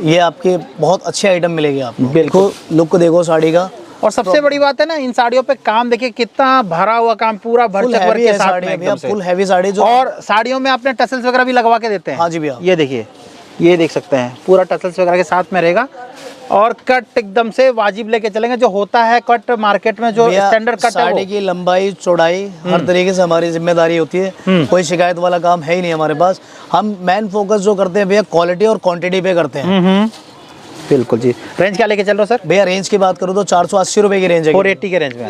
ये आपके बहुत अच्छे आइटम मिलेगी आपको। बिल्कुल। लुक देखो साड़ी का। और सबसे बड़ी बात है ना, इन साड़ियों पे काम देखिए कितना भरा हुआ काम, पूरा भरचक वर्क के साथ में एकदम से। फुल हैवी साड़ी जो। और साड़ियों में आपने टसल्स वगैरह भी लगवा के देते हैं। हाँ जी भैया। ये देखिए, ये देख सकते हैं, पूरा टसल्स वगैरह के साथ में रहेगा। और कट एकदम से वाजिब लेके चलेंगे। जो होता है कट मार्केट में, जो स्टैंडर्ड कट है, साड़ी की लंबाई चौड़ाई हर तरीके से हमारी जिम्मेदारी होती है। कोई शिकायत वाला काम है ही नहीं हमारे पास। हम मेन फोकस जो करते हैं भैया, क्वालिटी और क्वांटिटी पे करते हैं। बिल्कुल जी। रेंज क्या लेके चल रहे हो सर? भैया रेंज की बात करूँ तो 480 रुपए की रेंज है। 480 के रेंज में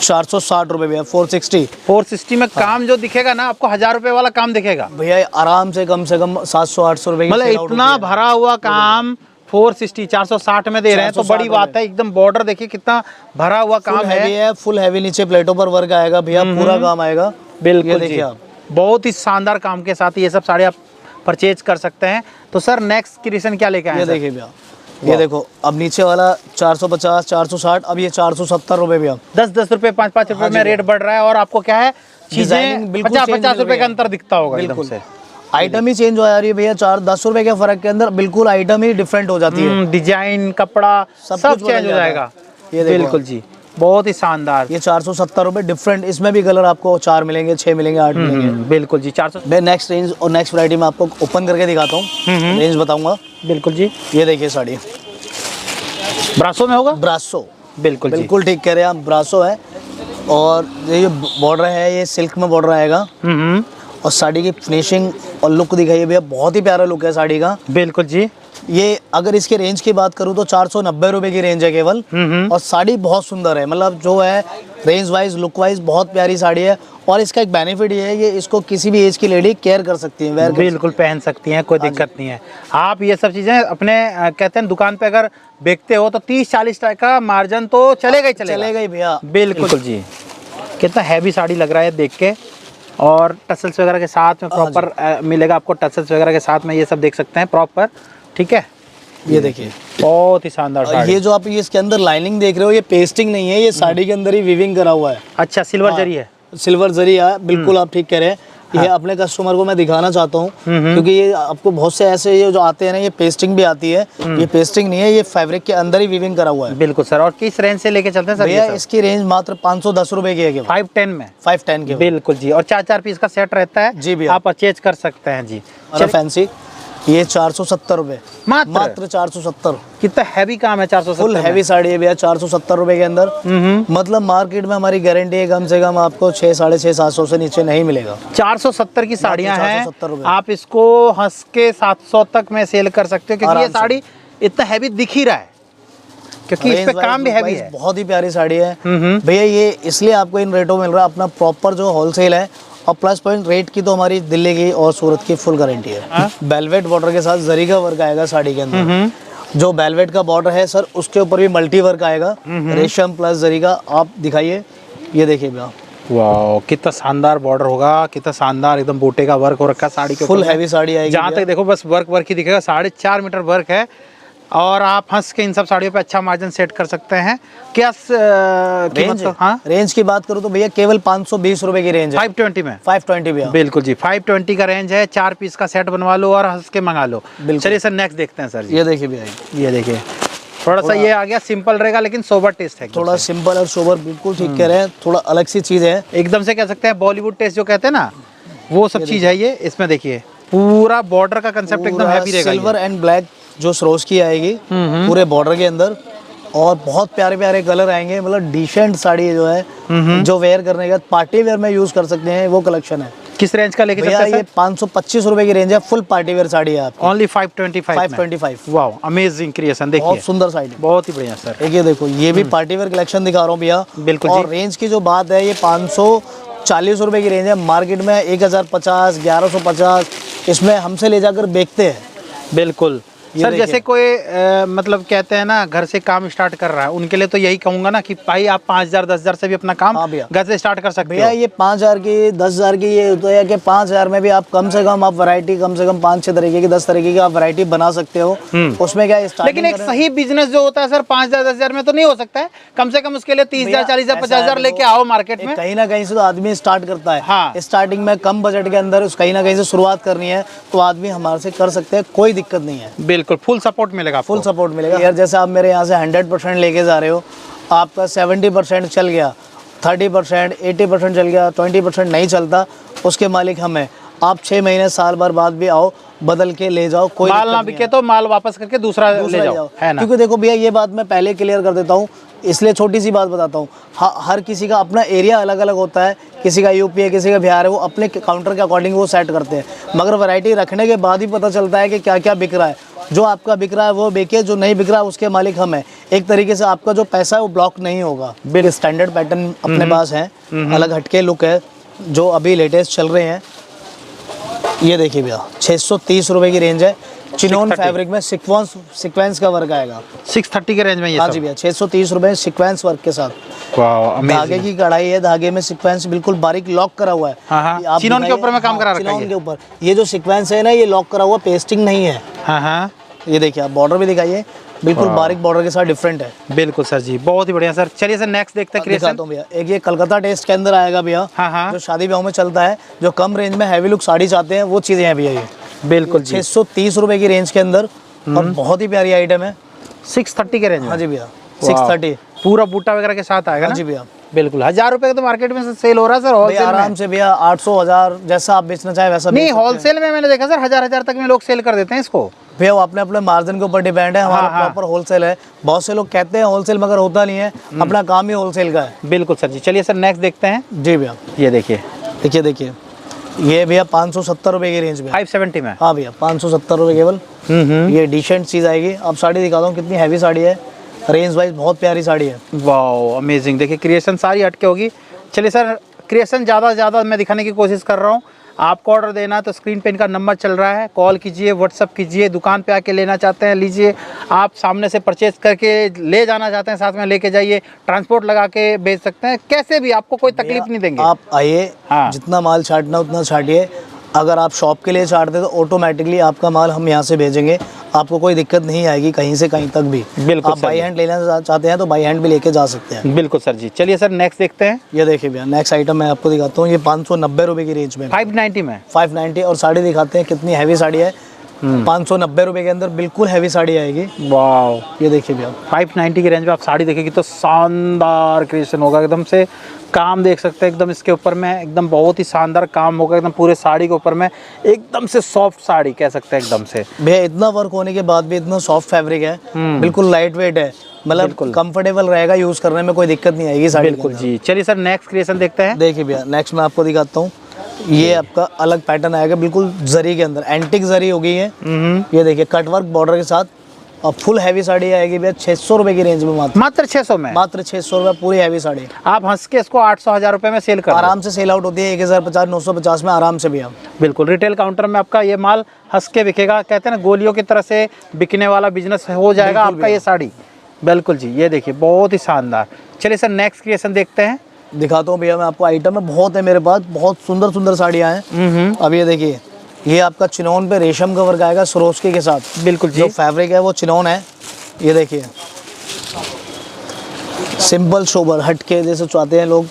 460 रुपए भैया। 460 में काम जो दिखेगा ना आपको, 1000 रुपए वाला काम दिखेगा भैया आराम से कम 700-800 रुपए की। मतलब इतना भरा हुआ काम 460 में दे रहे हैं तो बड़ी बात है। एकदम बॉर्डर देखिए कितना भरा हुआ काम है। फुल हैवी नीचे प्लेटों पर वर्क आएगा भैया, पूरा काम आएगा। बिल्कुल देखिए आप, बहुत ही शानदार काम के साथ ये सब साड़ी आप परचेज कर सकते हैं। तो सर नेक्स्ट क्रिएशन क्या लेके आए हैं? ये देखिए भैया, ये देखो अब नीचे वाला 450, 460, अब ये 470 रुपए भैया। 10-10 रुपए 5-5 रुपए में रेट बढ़ रहा है। और आपको क्या है, चीजें 50-50 रुपए का अंतर दिखता होगा एकदम से। आइटम ही चेंज हो जा रही है भैया। 4-10 रुपए के फर्क के अंदर बिल्कुल आइटम ही डिफरेंट हो जाती है। डिजाइन, कपड़ा सब चेंज हो जाएगा। ये देखो, बिल्कुल जी, बहुत ही शानदार। ये 470 रुपए डिफरेंट। इसमें भी कलर आपको 4 मिलेंगे, 6 मिलेंगे, 8 मिलेंगे। बिल्कुल जी। 400। मैं नेक्स्ट रेंज और नेक्स्ट वैरायटी में आपको ओपन करके दिखाता हूँ, रेंज बताऊंगा। बिल्कुल जी। ये देखिए साड़ी ब्रासो में होगा। ब्रासो। बिल्कुल बिल्कुल ठीक कह रहे हैं आप, ब्रासो है। और ये बॉर्डर है, ये सिल्क में बॉर्डर आएगा। और साड़ी की फिनिशिंग और लुक दिखाइए भैया, बहुत ही प्यारा लुक है साड़ी का। बिल्कुल जी। ये अगर इसके रेंज की बात करूँ तो 490 रुपए की रेंज है केवल। और साड़ी बहुत सुंदर है, मतलब जो है रेंज वाइज लुक वाइज बहुत प्यारी साड़ी है। और इसका एक बेनिफिट ये है, ये इसको किसी भी एज की लेडी केयर कर सकती है, वेयर बिल्कुल पहन सकती हैं, कोई दिक्कत नहीं है। आप ये सब चीजें अपने कहते हैं दुकान पे अगर बेचते हो तो 30-40 का मार्जिन तो चलेगा ही भैया। बिल्कुल जी। कितना हैवी साड़ी लग रहा है देख के। और टसल्स वगैरह के साथ में प्रॉपर मिलेगा आपको। टसल्स वगैरह के साथ में ये सब देख सकते हैं प्रॉपर, ठीक है। ये देखिए बहुत ही शानदार साड़ी। ये जो आप ये इसके अंदर लाइनिंग देख रहे हो, ये पेस्टिंग नहीं है, ये साड़ी के अंदर ही वीविंग करा हुआ है। अच्छा, सिल्वर जरी है। सिल्वर जरी है, बिल्कुल आप ठीक कह रहे हैं। ये अपने कस्टमर को मैं दिखाना चाहता हूँ, क्योंकि ये आपको बहुत से ऐसे ये जो आते हैं ना, ये पेस्टिंग भी आती है। ये पेस्टिंग नहीं है, ये फैब्रिक के अंदर ही वीविंग करा हुआ है। बिल्कुल सर। और किस रेंज से लेके चलते हैं सर? भैया इसकी रेंज मात्र 510 रुपए की है। 510 में 510 के। बिल्कुल जी। और 4-4 पीस का सेट रहता है जी भैया, आप परचेज कर सकते हैं जी। फैंसी ये 470 रुपए मात्र 470। कितना हैवी काम है। 470 फुल हैवी साड़ी है भैया 470 रुपए के अंदर। मतलब मार्केट में हमारी गारंटी है कम से कम आपको 600-650 से नीचे नहीं मिलेगा। 470 की साड़ियां हैं, 470 रुपए। आप इसको हंस के 700 तक में सेल कर सकते हो, क्योंकि ये साड़ी इतना हैवी दिख ही रहा है। क्योंकि इस पे काम भी हैवी है। बहुत ही प्यारी साड़ी है भैया। ये इसलिए आपको इन रेटों में मिल रहा है, अपना प्रॉपर जो होलसेल है, और प्लस पॉइंट रेट की तो हमारी दिल्ली की और सूरत की फुल गारंटी है। वेलवेट बॉर्डर के साथ जरी का वर्क आएगा साड़ी के अंदर। जो वेलवेट का बॉर्डर है सर, उसके ऊपर भी मल्टी वर्क आएगा, रेशम प्लस जरी का। आप दिखाइए, ये देखिए भैया, वाह कितना शानदार बॉर्डर होगा, कितना शानदार एकदम बूटे का वर्क हो रखा है साड़ी के ऊपर। फुल हैवी साड़ी आएगी। जहाँ तक देखो बस वर्क ही दिखेगा, 4.5 मीटर वर्क है, और आप हंस के इन सब साड़ियों पे अच्छा मार्जिन सेट कर सकते हैं। क्या रेंज? हाँ, रेंज की बात करूँ तो भैया केवल 520 रुपए की रेंज है। 520 में 520 भैया, बिल्कुल जी, 520 का रेंज है। 4 पीस का सेट बनवा लो और हंस के मंगा लो। चलिए सर नेक्स्ट देखते हैं सर जी। ये देखिए भैया, ये देखिए, थोड़ा सा ये आ गया सिंपल रहेगा लेकिन सोबर टेस्ट है। थोड़ा सिंपल और सोबर, बिल्कुल ठीक कह रहे हैं, थोड़ा अलग सी चीज है एकदम से, कह सकते हैं बॉलीवुड टेस्ट जो कहते हैं ना, वो सब चीज है ये। इसमें देखिए पूरा बॉर्डर का कंसेप्ट एकदम हैवी रहेगा। सिल्वर एंड ब्लैक जो सरोज की आएगी पूरे बॉर्डर के अंदर, और बहुत प्यारे प्यारे कलर आएंगे। मतलब डिसेंट साड़ी जो है, जो वेयर करने के पार्टी वेयर में यूज कर सकते हैं, वो कलेक्शन है। किस रेंज का लेके भैया? ये 525 रुपए की रेंज है, फुल पार्टी वेयर साड़ी है आपकी। ओनली 525 525। वाओ अमेजिंग क्रिएशन, देखिए बहुत सुंदर साड़ी, बहुत ही बढ़िया सर। एक ये देखो, ये भी पार्टी वेयर कलेक्शन दिखा रहा हूँ भैया। बिल्कुल और जी। रेंज की जो बात है, ये 540 रुपए की रेंज है। मार्केट में 1050, 1150 इसमें हमसे ले जाकर बेचते हैं। बिल्कुल सर, जैसे कोई मतलब कहते हैं ना घर से काम स्टार्ट कर रहा है, उनके लिए तो यही कहूंगा ना कि भाई आप 5000 10,000 से भी अपना काम घर से स्टार्ट कर सकते हो। भैया ये 5000 की 10,000 की ये होता है कि 5000 में भी आप कम से कम आप वैरायटी कम से कम 5-6 तरीके की 10 तरीके की आप वैरायटी बना सकते हो। उसमें क्या है, लेकिन एक सही बिजनेस जो होता है सर 5,000 10,000 में तो नहीं हो सकता है। कम से कम उसके लिए 30,000 40,000 50,000 लेके आओ मार्केट में। कहीं ना कहीं से तो आदमी स्टार्ट करता है। हाँ। स्टार्टिंग में कम बजट के अंदर कहीं ना कहीं से शुरुआत करनी है तो आदमी हमारे से कर सकते हैं, कोई दिक्कत नहीं है। बिल्कुल फुल सपोर्ट मिलेगा, फुल सपोर्ट मिलेगा। यार जैसे आप मेरे यहाँ से 100% लेके जा रहे हो, आपका 70% चल गया, 30% 80% चल गया, 20% नहीं चलता, उसके मालिक हम हैं। आप 6 महीने साल भर बाद भी आओ, बदल के ले जाओ, कोई माल ना बिके तो माल वापस करके दूसरा ले जाओ, है ना। क्योंकि देखो भैया, ये बात मैं पहले क्लियर कर देता हूँ, इसलिए छोटी सी बात बताता हूँ। हर किसी का अपना एरिया अलग अलग होता है, किसी का यूपी है, किसी का बिहार है, वो अपने काउंटर के अकॉर्डिंग वो सेट करते हैं। मगर वैरायटी रखने के बाद ही पता चलता है कि क्या क्या बिक रहा है। जो आपका बिक रहा है वो बिके, जो नहीं बिक रहा है उसके मालिक हम हैं। एक तरीके से आपका जो पैसा है वो ब्लॉक नहीं होगा। बिल स्टैंडर्ड पैटर्न अपने पास है, अलग हटके लुक है, जो अभी लेटेस्ट चल रहे हैं। ये देखिए भैया, 630 रुपए की रेंज है। चिनोन फैब्रिक में सीक्वेंस का वर्क आएगा। 630 के रेंज में ये। हाँ जी भैया, 630 रुपए सीक्वेंस वर्क के साथ। धागे की कढ़ाई है, धागे में सीक्वेंस बिल्कुल बारीक लॉक करा हुआ है। हाँ, चिनोन के ऊपर में काम करा रखा है। चिनोन के ऊपर ये जो सीक्वेंस है ना, ये लॉक करा हुआ, पेस्टिंग नहीं है। हाँ, ये देखिए, आप बॉर्डर भी दिखाइए, बिल्कुल बारीक बॉर्डर के साथ डिफरेंट है। बिल्कुल सर जी, बहुत ही बढ़िया सर। चलिए सर नेक्स्ट देखते हैं क्रिएशन। भैया एक ये कलकत्ता टेस्ट के अंदर आएगा भैया। हाँ। जो शादी ब्याह में चलता है, जो कम रेंज में हैवी लुक साड़ी चाहते हैं, वो चीजें हैं भैया। ये बिल्कुल 630 रुपए की रेंज के अंदर, और बहुत ही प्यारी आइटम है। 630 के रेंज में। हाँ जी भैया, 630 पूरा बूटा वगैरह के साथ आएगा। हाँ जी भैया, बिल्कुल। 1000 रुपए का तो मार्केट में सेल हो रहा है सर होलसेल में। आराम से भैया 800 1000 जैसा आप बेचना चाहे वैसा। नहीं, होलसेल में मैंने देखा सर 1000 तक में लोग सेल कर देते हैं इसको। भैया वो अपने अपने मार्जिन के ऊपर डिपेंड है। हमारा प्रॉपर होलसेल है। बहुत से लोग कहते हैं होलसेल, मगर होता नहीं है। अपना काम ही होलसेल का है। बिल्कुल सर जी। चलिए सर नेक्स्ट देखते हैं। जी भैया, ये देखिए देखिए ये भैया 570 रुपए की रेंज में, 570 में। हाँ भैया 570 रुपए केवल। ये डिसेंट चीज आएगी। अब साड़ी दिखाता हूँ, कितनी हैवी साड़ी है, रेंज वाइज बहुत प्यारी साड़ी है। Wow amazing. देखिए क्रिएशन सारी हटके होगी। चलिए सर, क्रिएशन ज़्यादा मैं दिखाने की कोशिश कर रहा हूँ। आपको ऑर्डर देना है तो स्क्रीन पे इनका नंबर चल रहा है, कॉल कीजिए, व्हाट्सअप कीजिए। दुकान पे आके लेना चाहते हैं लीजिए, आप सामने से परचेज करके ले जाना चाहते हैं साथ में लेके जाइए, ट्रांसपोर्ट लगा के बेच सकते हैं, कैसे भी आपको कोई तकलीफ नहीं देंगे। आप आइए, हाँ। जितना माल छाटना उतना छाटिए। अगर आप शॉप के लिए छाटते तो ऑटोमेटिकली आपका माल हम यहाँ से भेजेंगे, आपको कोई दिक्कत नहीं आएगी कहीं से कहीं तक भी। बिल्कुल। आप बाई हैंड लेना चाहते हैं तो बाई हैंड भी लेके जा सकते हैं। बिल्कुल सर जी। चलिए सर नेक्स्ट देखते हैं। ये देखिए भैया, नेक्स्ट आइटम मैं आपको दिखाता हूँ। ये 590 रुपए की रेंज में, 590 में, 590। और साड़ी दिखाते हैं, कितनी हैवी साड़ी है। 590 रुपए के अंदर बिल्कुल हैवी साड़ी आएगी। वाओ, ये देखिए भैया, 590 की रेंज में आप साड़ी देखेंगे तो शानदार क्रिएशन होगा। एकदम से काम देख सकते हैं, एकदम इसके ऊपर में एकदम बहुत ही शानदार काम होगा। एकदम पूरे साड़ी के ऊपर में एकदम से सॉफ्ट साड़ी कह सकते हैं एकदम से। भैया इतना वर्क होने के बाद भी इतना सॉफ्ट फैब्रिक है, बिल्कुल लाइट वेट है, मतलब कंफर्टेबल रहेगा, यूज करने में कोई दिक्कत नहीं आएगी साड़ी। बिल्कुल जी। चलिए सर नेक्स्ट क्रिएशन देखते हैं। देखिए भैया, नेक्स्ट मैं आपको दिखाता हूँ। ये आपका अलग पैटर्न आएगा, बिल्कुल जरी के अंदर, एंटिक जरी हो गई है। ये देखिए, कटवर्क बॉर्डर के साथ और फुल हैवी साड़ी आएगी भैया 600 रुपए की रेंज में, मात्र 600 में, मात्र 600 रुपए पूरी हैवी साड़ी। आप हंस के इसको 800-1000 रुपए में सेल कर आराम से सेल आउट होती है 1050-950 में आराम से भैया। बिल्कुल रिटेल काउंटर में आपका ये माल हंस के बिकेगा, कहते हैं ना गोलियों की तरह से बिकने वाला बिजनेस हो जाएगा आपका ये साड़ी। बिल्कुल जी, ये देखिए बहुत ही शानदार। चलिए सर नेक्स्ट क्रिएशन देखते हैं, दिखाता हूँ भैया मैं आपको। आइटम है बहुत है मेरे पास, बहुत सुंदर सुंदर साड़ियाँ हैं। अब ये देखिए, ये आपका चिनोन पे रेशम का वर्क आएगा सरोस्की के साथ। बिल्कुल जी, जो फैब्रिक है वो चिनोन है। ये देखिए सिंपल सोबर हटके जैसे चाहते हैं लोग,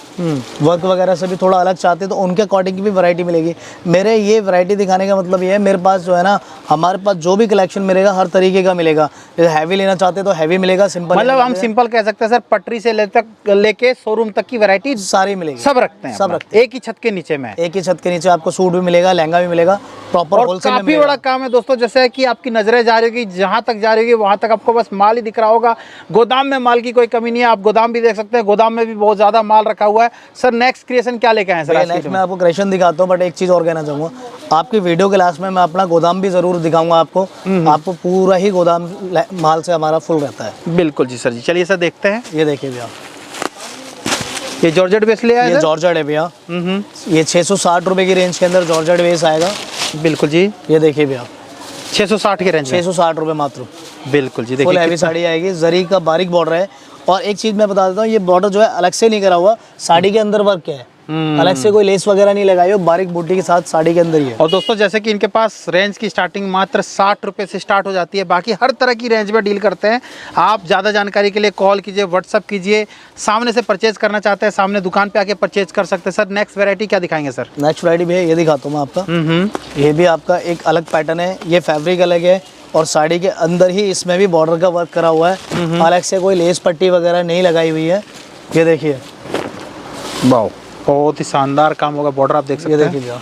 वर्क वगैरह से भी थोड़ा अलग चाहते हैं तो उनके अकॉर्डिंग की भी वैरायटी मिलेगी। मेरे ये वैरायटी दिखाने का मतलब ये है, मेरे पास जो है ना, हमारे पास जो भी कलेक्शन मिलेगा हर तरीके का मिलेगा। जैसे हैवी लेना चाहते हैं तो हैवी मिलेगा, सिंपल मतलब हम सिंपल कह सकते हैं सर, पटरी से लेके शोरूम तक की वैरायटी सारी मिलेगी, सब रखते हैं, सब रखते हैं एक ही छत के नीचे में। एक ही छत के नीचे आपको सूट भी मिलेगा, लहंगा भी मिलेगा, प्रॉपर होलसेल में काफी मिलेगा। बड़ा काम है दोस्तों, जैसे कि आपकी नजरें जा रही होगी, जहां तक जा रही होगी वहां तक आपको बस माल ही दिख रहा होगा। गोदाम में माल की कोई कमी नहीं है, आप गोदाम भी देख सकते हैं, गोदाम में भी बहुत ज्यादा माल रखा हुआ है। सर नेक्स्ट क्रिएशन क्या लेके आए सर? नेक्स्ट मैं आपको क्रिएशन दिखाता हूँ, बट एक चीज और कहना चाहूंगा, आपकी वीडियो के लास्ट में मैं अपना गोदाम भी जरूर दिखाऊंगा आपको। आपको पूरा ही गोदाम माल से हमारा फुल रहता है। बिल्कुल जी सर जी, चलिए सर देखते हैं। ये देखिए भैया, ये जॉर्जेट बेस ले आए, ये जॉर्जेट है भैया। ये 660 रुपए की रेंज के अंदर जॉर्जेट बेस आएगा। बिल्कुल जी, ये देखिए भैया 660 के रेंज में, 660 रुपए मात्र। बिल्कुल जी, फुल देखिए हैवी साड़ी आएगी, जरी का बारीक बॉर्डर है। और एक चीज मैं बता देता हूँ, ये बॉर्डर जो है अलग से नहीं करा हुआ, साड़ी के अंदर वर्क है, अलग से कोई लेस वगैरह नहीं लगाई हो, बारीक बूटी के साथ साड़ी के अंदर ही है। और दोस्तों जैसे कि इनके पास रेंज की स्टार्टिंग मात्र 60 रुपए से स्टार्ट हो जाती है, बाकी हर तरह की रेंज में डील करते हैं। आप ज़्यादा जानकारी के लिए कॉल कीजिए, व्हाट्सअप कीजिए, सामने से परचेज करना चाहते हैं सामने दुकान पे आके परचेज कर सकते हैं। सर नेक्स्ट वैरायटी क्या दिखाएंगे सर? नेक्स्ट वैरायटी भैया ये दिखाता हूँ मैं आपका। ये भी आपका एक अलग पैटर्न है, ये फैब्रिक अलग है और साड़ी के अंदर ही इसमें भी बॉर्डर का वर्क करा हुआ है, अलग से कोई लेस पट्टी वगैरह नहीं लगाई हुई है। ये देखिए, वाह बहुत ही शानदार काम होगा, बॉर्डर आप देख सकते ये हैं। देखिए भैया,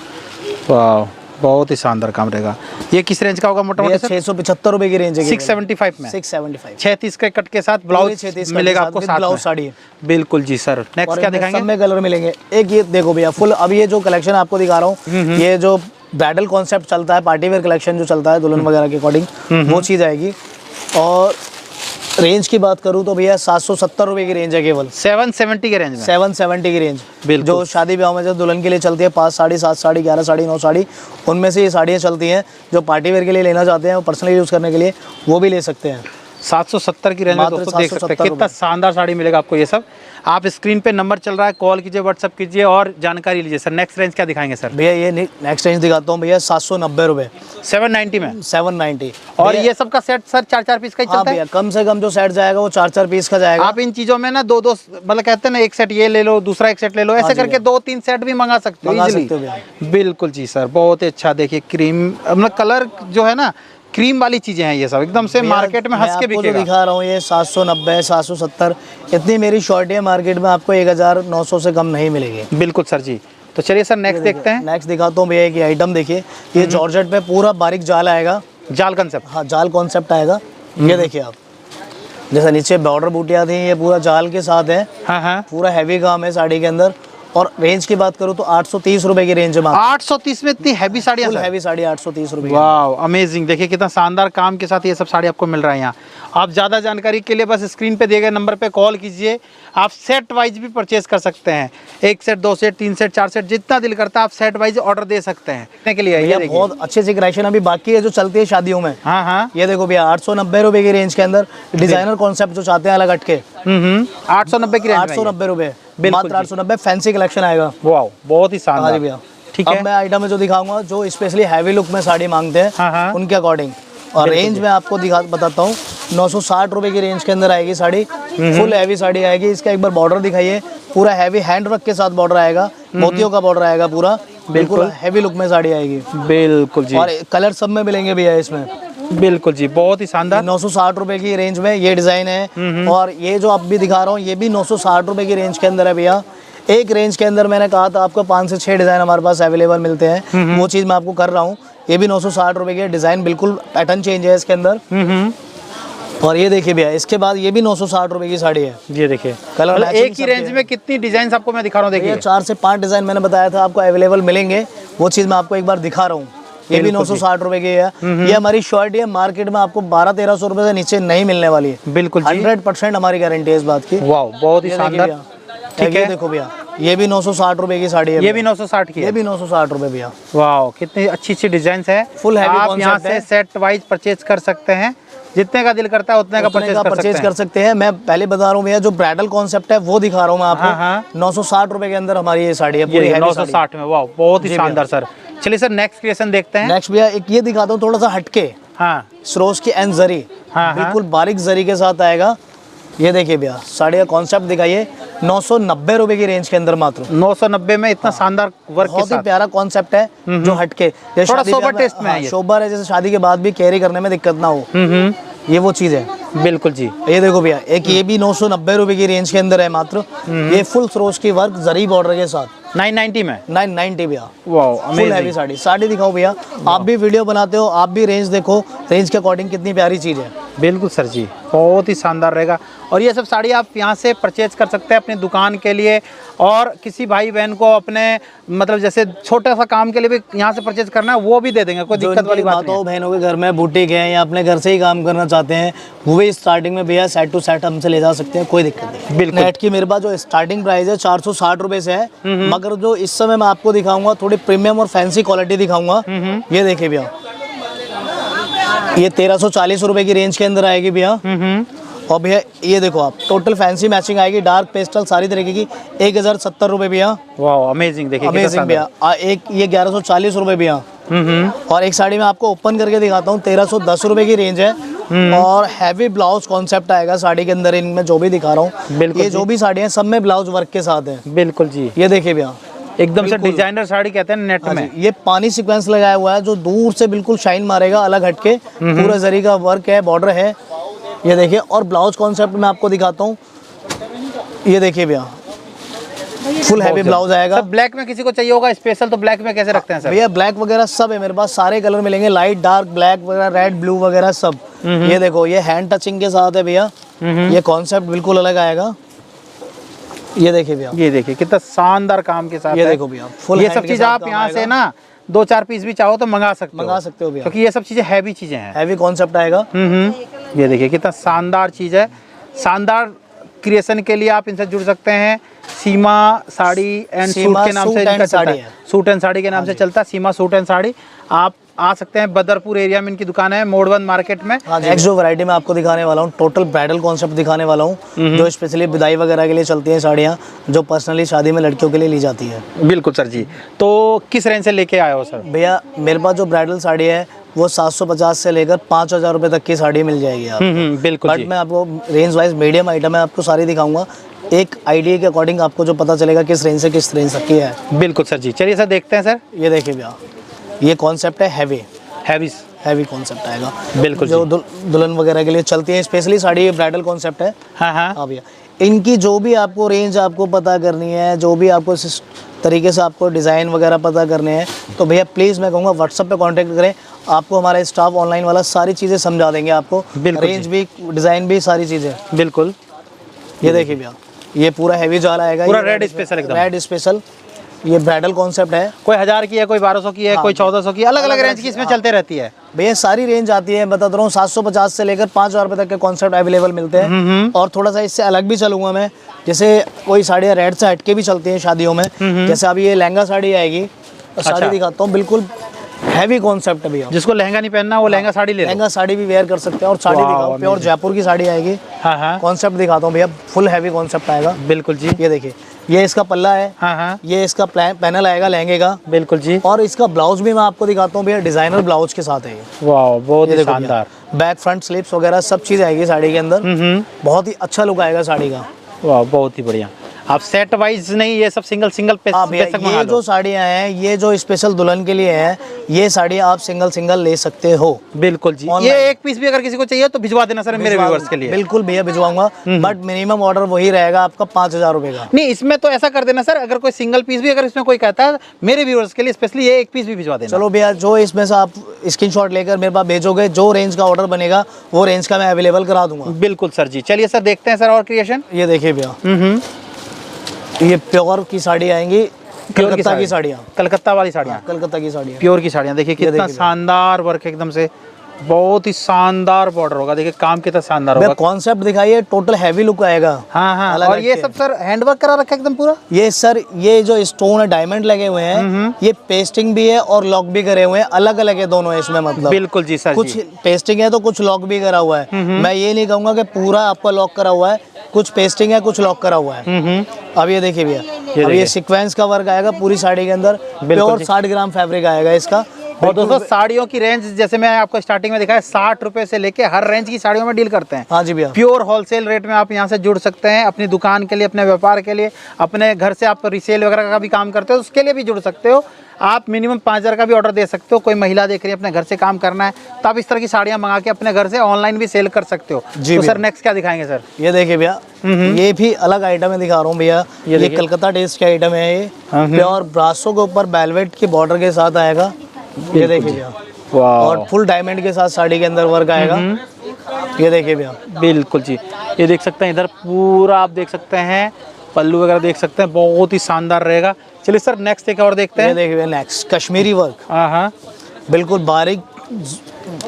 वाह बहुत ही शानदार काम रहेगा। ये किस रेंज का होगा मोटा मोटा सर? 675 रुपए की रेंज है। 675 में, 675 36 के कट के साथ ब्लाउज मिलेगा आपको साथ ब्लाउज में। साड़ी। बिल्कुल जी सर, नेक्स्ट क्या दिखाएंगे? सब में कलर मिलेंगे। एक ये देखो भैया फुल, अब ये जो कलेक्शन आपको दिखा रहा हूँ, ये जो ब्राइडल कॉन्सेप्ट चलता है, पार्टी वेयर कलेक्शन जो चलता है दुल्हन वगैरह के अकॉर्डिंग, वो चीज़ आएगी। और रेंज की बात करूँ तो भैया 770 रुपए की रेंज है केवल, 770 के रेंज में, 770 की रेंज। बिल्कुल। जो शादी ब्याह में जो दुल्हन के लिए चलती है 5 साड़ी 7 साड़ी 11 साड़ी 9 साड़ी, उनमें से ये साड़ियाँ चलती हैं। जो पार्टी वेयर के लिए लेना चाहते हैं, पर्सनली यूज़ करने के लिए, वो भी ले सकते हैं। 770 की रेंज में दोस्तों देख सकते हैं कितना शानदार साड़ी मिलेगा आपको। ये सब आप स्क्रीन पे नंबर चल रहा है, कॉल कीजिए, व्हाट्सअप कीजिए और जानकारी लीजिए। सर नेक्स्ट रेंज क्या दिखाएंगे सर? भैया ये नेक्स्ट रेंज दिखाता हूँ भैया, 790 रुपये, 790 में, 790। और ये सबका सेट सर 4-4 पीस का ही हाँ चलता है। भैया, कम से कम जो सेट जाएगा वो 4-4 पीस का जाएगा। आप इन चीजों में ना 2-2 मतलब कहते हैं ना, एक सेट ये ले लो, दूसरा एक सेट ले लो, ऐसे करके 2-3 सेट भी मंगा सकते हो इजीली। बिल्कुल जी सर, बहुत ही अच्छा। देखिए क्रीम मतलब कलर जो है ना, क्रीम वाली चीजें हैं ये सब, एकदम से मार्केट में हंस के बिकेगा। दिखा रहा हूँ ये 790 770, इतनी मेरी शॉर्ट है मार्केट में, आपको 1900 से कम नहीं मिलेगी। बिल्कुल सर जी। तो चलिए सर नेक्स्ट देखते हैं। नेक्स्ट दिखाता हूँ भैया, एक आइटम देखिए, ये जॉर्जेट पे पूरा बारीक जाल आएगा, जाल कंसेप्ट। हाँ जाल कॉन्सेप्ट आएगा। ये देखिए आप, जैसा नीचे बॉर्डर बूटियाँ थी, ये पूरा जाल के साथ है। हाँ हाँ, पूरा हैवी काम है साड़ी के अंदर। और रेंज की बात करूँ तो 830 रुपए की रेंज है। 830 में इतनी हैवी साड़ियाँ, हैवी साड़ी 830 रुपए। वाह अमेजिंग। देखिए कितना शानदार काम के साथ ये सब साड़ी आपको मिल रहा है यहाँ। आप ज़्यादा जानकारी के लिए बस स्क्रीन पे दिए गए नंबर पे कॉल कीजिए। आप सेट वाइज भी परचेज कर सकते हैं, 1 सेट 2 सेट 3 सेट 4 सेट, जितना दिल करता है आप सेट वाइज ऑर्डर दे सकते हैं। के लिए ये देखिए बहुत अच्छे से कलेक्शन अभी बाकी है जो चलती है शादियों में। हाँ हाँ, ये देखो भैया 890 रुपए की रेंज के अंदर डिजाइनर कॉन्सेप्ट जो चाहते हैं अलग हटके, 890 की रेंज, 890 रुपए, मात्र 890। फैंसी कलेक्शन आएगा। वाह बहुत ही शानदार। हाँ भैया, ठीक है। अब मैं आइटम में जो दिखाऊंगा, जो स्पेशली हैवी लुक में साड़ी मांगते हैं, हाँ हाँ, उनके अकॉर्डिंग। और रेंज में आपको बताता हूँ, 960 रुपए की रेंज के अंदर आएगी साड़ी। फुल हैवी साड़ी आएगी। इसका एक बार बॉर्डर दिखाइए, पूरा हैवी हैंड वर्क के साथ बॉर्डर आएगा, मोतियों का बॉर्डर आएगा पूरा, बिल्कुल हैवी लुक में साड़ी आएगी। बिल्कुल जी, और कलर सब में मिलेंगे भैया इसमें। बिल्कुल जी, बहुत ही शानदार। 960 रुपए की रेंज में ये डिजाइन है। और ये जो अब भी दिखा रहा हूँ, ये भी 960 रुपए की रेंज के अंदर है भैया। एक रेंज के अंदर मैंने कहा था आपको 5 से 6 डिजाइन हमारे पास अवेलेबल मिलते हैं, वो चीज मैं आपको कर रहा हूँ। ये भी 960 रुपए की डिजाइन, बिल्कुल पैटर्न चेंज है इसके अंदर। और ये देखिए भैया, इसके बाद ये भी 960 रुपए की साड़ी है। ये देखिए कलर एक ही रेंज में कितनी डिजाइन आपको मैं दिखा रहा हूँ। देखिए 4 से 5 डिजाइन मैंने बताया था आपको अवेलेबल मिलेंगे, वो चीज मैं आपको एक बार दिखा रहा हूँ। ये भी 960 रुपए की है। ये हमारी शर्ट है, मार्केट में आपको 1200-1300 रुपए से नीचे नहीं मिलने वाली है। बिल्कुल जी। 100% हमारी गारंटी है इस बात की। वाह, बहुत ही शानदार। ठीक है, देखो भैया ये भी 960 रुपए की साड़ी है। ये भी 960 की है। ये भी 960 रुपए भैया। वाह, कितनी अच्छी अच्छी डिजाइन है। फुल हैवी आप यहाँ से सेट वाइज परचेज कर सकते हैं, जितने का दिल करता है उतने का परचेज कर सकते हैं। मैं पहले बता रहा हूँ भैया, जो ब्राइडल कॉन्सेप्ट है वो दिखा रहा हूँ मैं आपको। 960 रुपए के अंदर हमारी ये साड़ी है, पूरी 960 में। वाह, बहुत ही शानदार सर। चलिए सर, नेक्स्ट क्रिएशन देखते हैं। नेक्स्ट भैया एक ये दिखाता हूँ, थोड़ा सा हटके। हाँ, सरोज की एंड जरी, बिल्कुल बारीक जरी के साथ आएगा। ये देखिए भैया, साड़ी का कॉन्सेप्ट दिखाइए। 990 रुपए की रेंज के अंदर मात्र। 990 में इतना शानदार वर्क के बहुत ही साथ। प्यारा कॉन्सेप्ट है जो हटके, थोड़ा सोबर टेस्ट में है ये। सोबर है, जैसे शादी के बाद भी कैरी करने में दिक्कत ना हो, ये वो चीज है। बिल्कुल जी। ये देखो भैया, एक ये भी 990 रुपए की रेंज के अंदर है मात्र। ये फुल सरोज की वर्क जरी बॉर्डर के साथ 990 में। 990 भैया। वाह, फुल हैवी साड़ी। साड़ी दिखाओ भैया, आप भी वीडियो बनाते हो, आप भी रेंज देखो, रेंज के अकॉर्डिंग कितनी प्यारी चीज है। बिल्कुल सर जी, बहुत ही शानदार रहेगा। और ये सब साड़ी आप यहाँ से परचेज कर सकते हैं अपनी दुकान के लिए, और किसी भाई बहन को अपने मतलब जैसे छोटा सा काम के लिए भी यहाँ से परचेज करना है, वो भी दे देंगे, कोई दिक्कत वाली बात नहीं है। बहनों के घर में बुटीक है या अपने घर से ही काम करना चाहते हैं, वो भी स्टार्टिंग में भैया सेट टू सेट हमसे ले जा सकते हैं, कोई दिक्कत नहीं। बिल्कुल। नेट की मेरे पास जो स्टार्टिंग प्राइस है 460 रुपए से है, मगर जो इस समय मैं आपको दिखाऊंगा थोड़ी प्रीमियम और फैंसी क्वालिटी दिखाऊंगा। ये देखिए भैया, ये 1340 रुपए की रेंज के अंदर आएगी भैया। और भैया ये देखो आप, टोटल फैंसी मैचिंग आएगी, डार्क पेस्टल सारी तरीके की, 1070 रुपए भैया। वाह, अमेजिंग। देखिए अमेजिंग भैया। एक ये 1140 रुपए भैया। और एक साड़ी में आपको ओपन करके दिखाता हूँ, 1310 रुपए की रेंज है। और हैवी ब्लाउज कॉन्सेप्ट आएगा साड़ी के अंदर, इनमें जो भी दिखा रहा हूँ। बिल्कुल, ये जो भी साड़ी है सब में ब्लाउज वर्क के साथ है। बिल्कुल जी। ये देखिए भैया, एकदम से डिजाइनर साड़ी कहते हैं नेट में। ये पानी सीक्वेंस लगाया हुआ है जो दूर से बिल्कुल शाइन मारेगा, अलग हटके। पूरा जरी का वर्क है, बॉर्डर है। ये देखिए, और ब्लाउज कॉन्सेप्ट में आपको दिखाता हूँ। ये देखिए भैया, फुल हैवी ब्लाउज आएगा। ब्लैक में किसी को चाहिए होगा स्पेशल, तो ब्लैक में कैसे रखते हैं सर? भैया ब्लैक वगैरह सब है मेरे पास, सारे कलर मिलेंगे, लाइट डार्क ब्लैक वगैरह, रेड ब्लू वगैरह सब। ये देखो, ये हैंड टचिंग के साथ है भैया। ये कॉन्सेप्ट बिल्कुल अलग आएगा। ये देखिए भैया, ये देखिए कितना शानदार काम के साथ। ये देखो भैया, फुल ये सब चीज आप यहाँ से ना 2-4 पीस भी चाहो तो मंगा सकते हो भैया, क्योंकि ये सब चीजें हैवी चीजें हैं। हैवी कॉन्सेप्ट आएगा। ये देखिए कितना शानदार चीज है। शानदार क्रिएशन के लिए आप इनसे जुड़ सकते हैं। सीमा साड़ी एंड सूट के नाम से इनका चलता है, सूट एंड साड़ी के नाम से चलता है, सीमा सूट एंड साड़ी। आप आ सकते हैं, बदरपुर एरिया में इनकी दुकान है, मोड़ 1 मार्केट में। नेक्स्ट जो वैरायटी मैं आपको दिखाने वाला हूँ, टोटल ब्राइडल कॉन्सेप्ट दिखाने वाला हूँ, जो स्पेशली विदाई वगैरह के लिए चलती हैं साड़ियाँ, जो पर्सनली शादी में लड़कियों के लिए ली जाती है। बिल्कुल सर जी। तो किस रेंज से लेके आए हो सर? भैया मेरे पास जो ब्राइडल साड़ी है वो 750 से लेकर 5000 रुपए तक की साड़ी मिल जाएगी आप। बिल्कुल। बट मैं आपको रेंज वाइज मीडियम आइटम है, आपको सारी दिखाऊंगा, एक आइडिया के अकॉर्डिंग आपको जो पता चलेगा किस रेंज से किस रेंज तक की है। बिल्कुल सर जी। चलिए सर देखते हैं सर। ये देखिए भैया, ये कॉन्सेप्ट है हैवी कॉन्सेप्ट आएगा। बिल्कुल। जो दुल्हन वगैरह के लिए चलती है स्पेशली साड़ी, ब्राइडल कॉन्सेप्ट है। हाँ भैया, इनकी जो भी आपको रेंज आपको पता करनी है, जो भी आपको इस तरीके से आपको डिज़ाइन वगैरह पता करने हैं, तो भैया प्लीज़ मैं कहूँगा व्हाट्सएप पे कांटेक्ट करें, आपको हमारा स्टाफ ऑनलाइन वाला सारी चीज़ें समझा देंगे आपको, रेंज भी, डिज़ाइन भी, सारी चीज़ें। बिल्कुल। ये देखिए भैया, ये पूरा हैवी जाल आएगा, पूरा रेड स्पेशल, एकदम रेड स्पेशल। ये ब्राइडल कॉन्सेप्ट है, कोई 1000 की है, कोई 1200 की है, कोई 1400 की, अलग अलग रेंज की इसमें चलते रहती है भैया। सारी रेंज आती है, बता रहा हूँ, 750 से लेकर 5000 रुपए तक के कॉन्सेप्ट अवेलेबल मिलते हैं। और थोड़ा सा इससे अलग भी चलूंगा मैं, जैसे कोई साड़ियाँ रेड से हटके भी चलती हैं शादियों में, जैसे अभी ये लहंगा साड़ी आएगी, साड़ी दिखाता हूँ, बिल्कुल हैवी कॉन्सेप्ट है भैया। जिसको लहंगा नहीं पहनना वो लहंगा साड़ी ले, लहंगा साड़ी भी वेयर कर सकते हैं। और साड़ी दिखाओ, प्योर जयपुर की साड़ी आएगी। कॉन्सेप्ट दिखाता हूँ भैया, फुल हैवी कॉन्सेप्ट आएगा। बिल्कुल जी। ये देखिए, ये इसका पल्ला है, ये इसका पैनल आएगा लहंगे का। बिल्कुल जी। और इसका ब्लाउज भी मैं आपको दिखाता हूँ भैया, डिजाइनर ब्लाउज के साथ है ये। वाह, बहुत ही शानदार। बैक फ्रंट स्लीव्स वगैरह सब चीज आएगी साड़ी के अंदर। बहुत ही अच्छा लुक आएगा साड़ी का। वाह, बहुत ही बढ़िया। आप सेट वाइज नहीं, ये सब सिंगल ये जो साड़ियाँ हैं, ये जो स्पेशल दुल्हन के लिए हैं, ये साड़ी आप सिंगल ले सकते हो। बिल्कुल जी। ये एक पीस भी अगर किसी को चाहिए तो भिजवा देना सर, मेरे व्यूअर्स के लिए। बिल्कुल भैया भिजवाऊंगा, बट मिनिमम ऑर्डर वही रहेगा आपका 5000 रुपए का। नहीं, इसमें तो ऐसा कर देना सर, अगर कोई सिंगल पीस भी अगर इसमें कोई कहता है, मेरे व्यूअर्स के लिए स्पेशली ये एक पीस भी भिजवा देना। चलो भैया, जो इसमें से आप स्क्रीनशॉट लेकर मेरे पास भेजोगे, जो रेंज का ऑर्डर बनेगा वो रेंज का मैं अवेलेबल करा दूंगा। बिल्कुल सर जी। चलिए सर देखते हैं सर और क्रिएशन। ये देखिए भैया, ये प्योर की साड़ी आएंगी, कलकत्ता की साड़ियाँ, कलकत्ता वाली साड़ियाँ, कलकत्ता की साड़ियाँ, प्योर की साड़ियाँ। देखिए कितना शानदार वर्क, एकदम से बहुत ही शानदार बॉर्डर होगा। देखिए काम कितना शानदार होगा। कॉन्सेप्ट दिखाइए, टोटल हैवी लुक आएगा। हाँ हाँ, और ये सब सर हैंडवर्क करा रखा है एकदम पूरा। ये सर ये जो स्टोन है, डायमंड लगे हुए हैं, ये पेस्टिंग भी है और लॉक भी करे हुए हैं, अलग अलग है दोनों इसमें, मतलब बिल्कुल जी सर। कुछ पेस्टिंग है तो कुछ लॉक भी करा हुआ है। मैं ये नहीं कहूंगा कि पूरा आपका लॉक करा हुआ है, कुछ पेस्टिंग है, कुछ लॉक करा हुआ है। अब ये देखिए भैया, अब ये सीक्वेंस का वर्क आएगा पूरी साड़ी के अंदर, प्योर 60 ग्राम फैब्रिक आएगा इसका। और दोस्तों साड़ियों की रेंज जैसे मैं आपको स्टार्टिंग में दिखाया, 60 रुपए से लेके हर रेंज की साड़ियों में डील करते हैं। हाँ जी भैया, प्योर होलसेल रेट में आप यहाँ से जुड़ सकते हैं। अपनी दुकान के लिए, अपने व्यापार के लिए, अपने घर से आप रिसेल वगैरह का भी काम करते हो, उसके लिए भी जुड़ सकते हो। आप मिनिमम 5000 का भी ऑर्डर दे सकते हो। कोई महिला देख रही है, अपने घर से काम करना है, तो आप इस तरह की साड़ियाँ मंगा के अपने घर से ऑनलाइन भी सेल कर सकते हो। तो सर नेक्स्ट क्या दिखाएंगे सर? ये देखिए भैया, ये भी अलग आइटम है, दिखा रहा हूँ भैया। ये कलकत्ता टेस्ट के आइटम है। ये प्योर ब्रासो के ऊपर वेलवेट की बॉर्डर के साथ आएगा। ये देखिए भैया, और फुल डायमंड के साथ साड़ी के अंदर वर्क आएगा। ये देखिए भैया, बिल्कुल जी, ये देख सकते हैं, इधर पूरा आप देख सकते हैं, पल्लू वगैरह देख सकते हैं, बहुत ही शानदार रहेगा। चलिए सर नेक्स्ट एक और देखते हैं। ये देखिए नेक्स्ट कश्मीरी वर्क। हाँ, बिल्कुल बारीक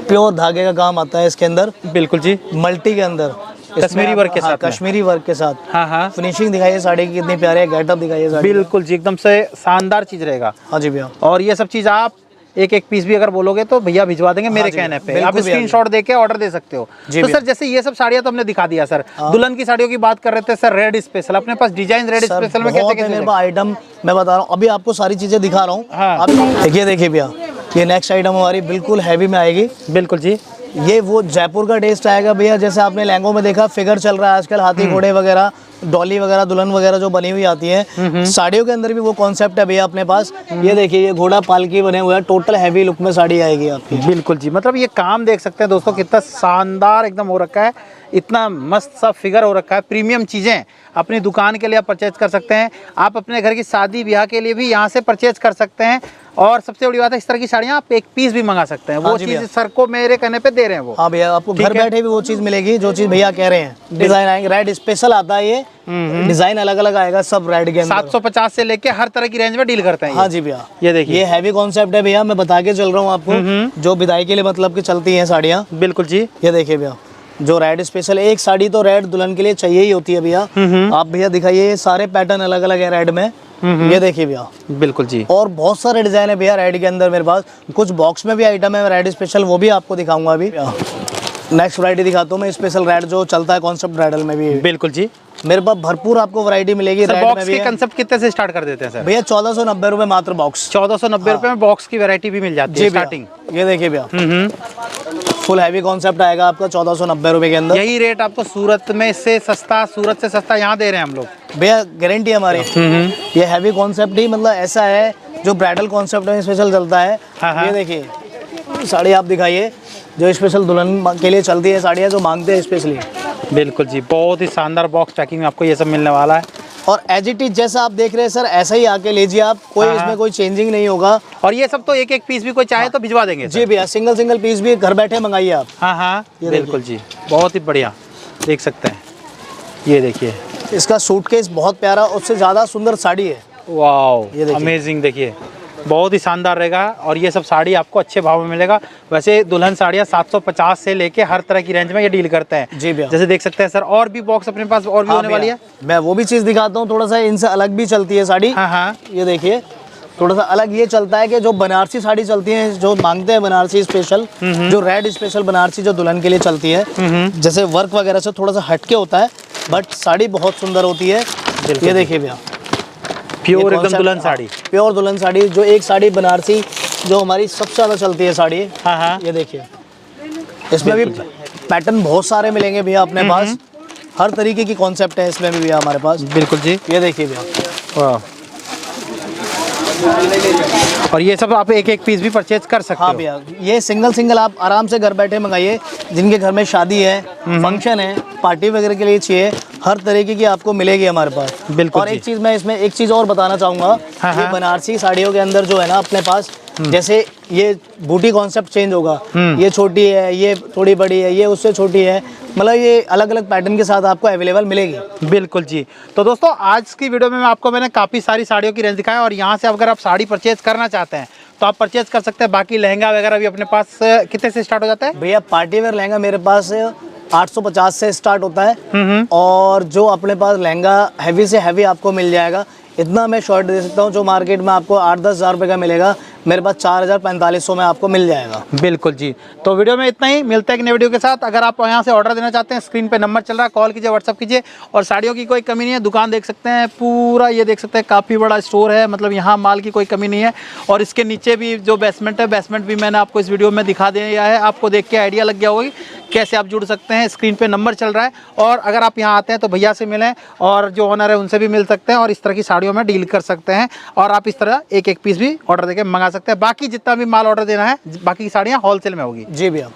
प्योर धागे का काम आता है इसके अंदर। बिल्कुल जी, मल्टी के अंदर कश्मीरी वर्क के साथ। कश्मीरी वर्क के साथ। हाँ, फिनिशिंग दिखाइए साड़ी की कितनी प्यारी है, गेटअप दिखाइए साड़ी। बिल्कुल जी, एकदम से शानदार चीज रहेगा। हाँ जी भैया, और ये सब चीज आप एक पीस भी अगर बोलोगे तो भैया भिजवा देंगे मेरे कहने पे। आप स्क्रीनशॉट देके ऑर्डर दे सकते हो। तो सर जैसे ये सब साड़ियाँ तो हमने दिखा दिया सर, दुल्हन की साड़ियों की बात कर रहे थे सर, रेड स्पेशल अपने पास डिजाइन, रेड स्पेशल में कैसे आइटम मैं बता रहा हूँ, अभी आपको सारी चीजें दिखा रहा हूँ। हाँ। देखिए भैया, ये नेक्स्ट आइटम हमारी बिल्कुल हैवी में आएगी। बिल्कुल जी, ये वो जयपुर का टेस्ट आएगा भैया। जैसे आपने लहंगों में देखा, फिगर चल रहा है आजकल, हाथी घोड़े वगैरह, डॉली वगैरह, दुल्हन वगैरह जो बनी हुई आती है, साड़ियों के अंदर भी वो कॉन्सेप्ट है भैया अपने पास। ये देखिए, ये घोड़ा पालकी बने हुए हैं, टोटल हैवी लुक में साड़ी आएगी आपकी। बिल्कुल जी, मतलब ये काम देख सकते हैं दोस्तों, कितना शानदार एकदम हो रखा है, इतना मस्त सा फिगर हो रखा है। प्रीमियम चीज़ें अपनी दुकान के लिए आप परचेज कर सकते हैं। आप अपने घर की शादी ब्याह के लिए भी यहाँ से परचेज कर सकते हैं। और सबसे बड़ी बात है, इस तरह की साड़ियाँ आप एक पीस भी मंगा सकते हैं। वो चीज़ सर को मेरे कहने पे दे रहे हैं वो। हाँ भैया, आपको घर बैठे भी वो चीज़ मिलेगी जो चीज़ भैया कह रहे हैं। डिजाइन आएंगे, रेड स्पेशल आता है, ये डिजाइन अलग अलग आएगा सब रेड के अंदर। 750 से लेके हर तरह की रेंज में डील करते हैं। हाँ जी भैया, ये देखिए, ये हैवी कॉन्सेप्ट है भैया, मैं बता के चल रहा हूँ आपको, जो विदाई के लिए मतलब की चलती है साड़ियाँ। बिल्कुल जी, ये देखिए भैया, जो रेड स्पेशल, एक साड़ी तो रेड दुल्हन के लिए चाहिए ही होती है भैया। आप भैया दिखाइए, ये सारे पैटर्न अलग अलग है रेड में। ये देखिए भैया, बिल्कुल जी, और बहुत सारे डिजाइन है भैया रेड के अंदर मेरे पास। कुछ बॉक्स में भी आइटम है रेड स्पेशल, वो भी आपको दिखाऊंगा अभी। नेक्स्ट वैरायटी दिखाता हूँ मैं, स्पेशल रेड जो चलता है कॉन्सेप्ट ब्राइडल में भी। बिल्कुल जी, मेरे पास भरपूर आपको वैरायटी मिलेगी। सर बॉक्स के कंसेप्ट कितने से स्टार्ट कर देते हैं सर? भैया 1490 रुपए मात्र बॉक्स। 1490 रुपए में बॉक्स की वैरायटी भी मिल जाती है स्टार्टिंग। ये देखिए भैया, फुल हैवी कॉन्सेप्ट आएगा आपका 1490 रुपए के अंदर। यही रेट आपको सूरत में से सस्ता, सूरत से सस्ता यहाँ दे रहे हैं हम लोग भैया, गारंटी हमारी। ये हैवी कॉन्सेप्ट ही मतलब ऐसा है जो ब्राइडल कॉन्सेप्ट में स्पेशल चलता है। ये देखिए साड़ी आप दिखाइए, जो स्पेशल दुल्हन के लिए चलती है साड़ियाँ, जो मांगते हैं स्पेशली। बिल्कुल जी, बहुत ही शानदार बॉक्स पैकिंग में आपको ये सब मिलने वाला है। और एज इट इज जैसा आप देख रहे हैं सर, ऐसा ही आके लीजिए आप, कोई इसमें कोई चेंजिंग नहीं होगा। और ये सब तो एक एक पीस भी कोई चाहे तो भिजवा देंगे जी भैया, सिंगल सिंगल पीस भी घर बैठे मंगाइए आप। हाँ, बिल्कुल जी, बहुत ही बढ़िया, देख सकते हैं। ये देखिए, इसका सूटकेस बहुत प्यारा, उससे ज़्यादा सुंदर साड़ी है। वाह, अमेजिंग, देखिए बहुत ही शानदार रहेगा। और ये सब साड़ी आपको अच्छे भाव में मिलेगा। वैसे दुल्हन साड़ियाँ 750 से लेके हर तरह की रेंज में ये डील करते हैं। जी भैया, जैसे देख सकते हैं सर, और भी बॉक्स अपने पास और भी होने वाली है। मैं वो भी चीज़ दिखाता हूँ, थोड़ा सा इनसे अलग भी चलती है साड़ी। हाँ, ये देखिए, थोड़ा सा अलग ये चलता है कि जो बनारसी साड़ी चलती है, जो मांगते हैं बनारसी स्पेशल, जो रेड स्पेशल बनारसी जो दुल्हन के लिए चलती है, जैसे वर्क वगैरह से थोड़ा सा हटके होता है, बट साड़ी बहुत सुंदर होती है। ये देखिए भैया, प्योर एकदम दुल्हन साड़ी, प्योर दुल्हन साड़ी, जो एक साड़ी बनारसी जो हमारी सबसे ज़्यादा चलती है साड़ी। हाँ, ये देखिए, इसमें भी पैटर्न बहुत सारे मिलेंगे भैया अपने पास, हर तरीके की कॉन्सेप्ट है इसमें भी भैया हमारे पास। बिल्कुल जी, ये देखिए भैया, वाह, और ये सब आप एक एक पीस भी परचेज कर सकते हो। हाँ भैया, ये सिंगल सिंगल आप आराम से घर बैठे मंगाइए। जिनके घर में शादी है, फंक्शन है, पार्टी वगैरह के लिए चाहिए, हर तरीके की आपको मिलेगी हमारे पास। बिल्कुल। और एक चीज़ मैं इसमें एक चीज़ और बताना चाहूँगा, ये बनारसी साड़ियों के अंदर जो है ना अपने पास जैसे ये बूटी कॉन्सेप्ट चेंज होगा, ये छोटी है, ये थोड़ी बड़ी है, ये उससे छोटी है, मतलब ये अलग अलग पैटर्न के साथ आपको अवेलेबल मिलेगी। बिल्कुल जी। तो दोस्तों आज की वीडियो में मैंने काफ़ी सारी साड़ियों की रेंज दिखाया, और यहाँ से अगर आप साड़ी परचेज करना चाहते हैं तो आप परचेज कर सकते हैं। बाकी लहंगा वगैरह भी अपने पास कितने से स्टार्ट हो जाता है? भैया पार्टी वेयर लहंगा मेरे पास 850 से स्टार्ट होता है, और जो अपने पास लहंगा हैवी से हैवी आपको मिल जाएगा। इतना मैं शॉर्ट दे सकता हूँ, जो मार्केट में आपको 8-10 हज़ार रुपये का मिलेगा, मेरे पास 4,4500 में आपको मिल जाएगा। बिल्कुल जी। तो वीडियो में इतना ही, मिलता है एक नई वीडियो के साथ। अगर आप यहाँ से ऑर्डर देना चाहते हैं, स्क्रीन पे नंबर चल रहा है, कॉल कीजिए, व्हाट्सअप कीजिए। और साड़ियों की कोई कमी नहीं है, दुकान देख सकते हैं पूरा, ये देख सकते हैं काफ़ी बड़ा स्टोर है, मतलब यहाँ माल की कोई कमी नहीं है। और इसके नीचे भी जो बेसमेंट है, बेसमेंट भी मैंने आपको इस वीडियो में दिखा दिया है, आपको देख के आइडिया लग गया होगा कैसे आप जुड़ सकते हैं। स्क्रीन पे नंबर चल रहा है, और अगर आप यहाँ आते हैं तो भैया से मिलें, और जो ओनर है उनसे भी मिल सकते हैं, और इस तरह की साड़ियों में डील कर सकते हैं। और आप इस तरह एक एक पीस भी ऑर्डर देके मंगा सकते हैं। बाकी जितना भी माल ऑर्डर देना है, बाकी की साड़ियाँ होलसेल में होगी। जी भैया।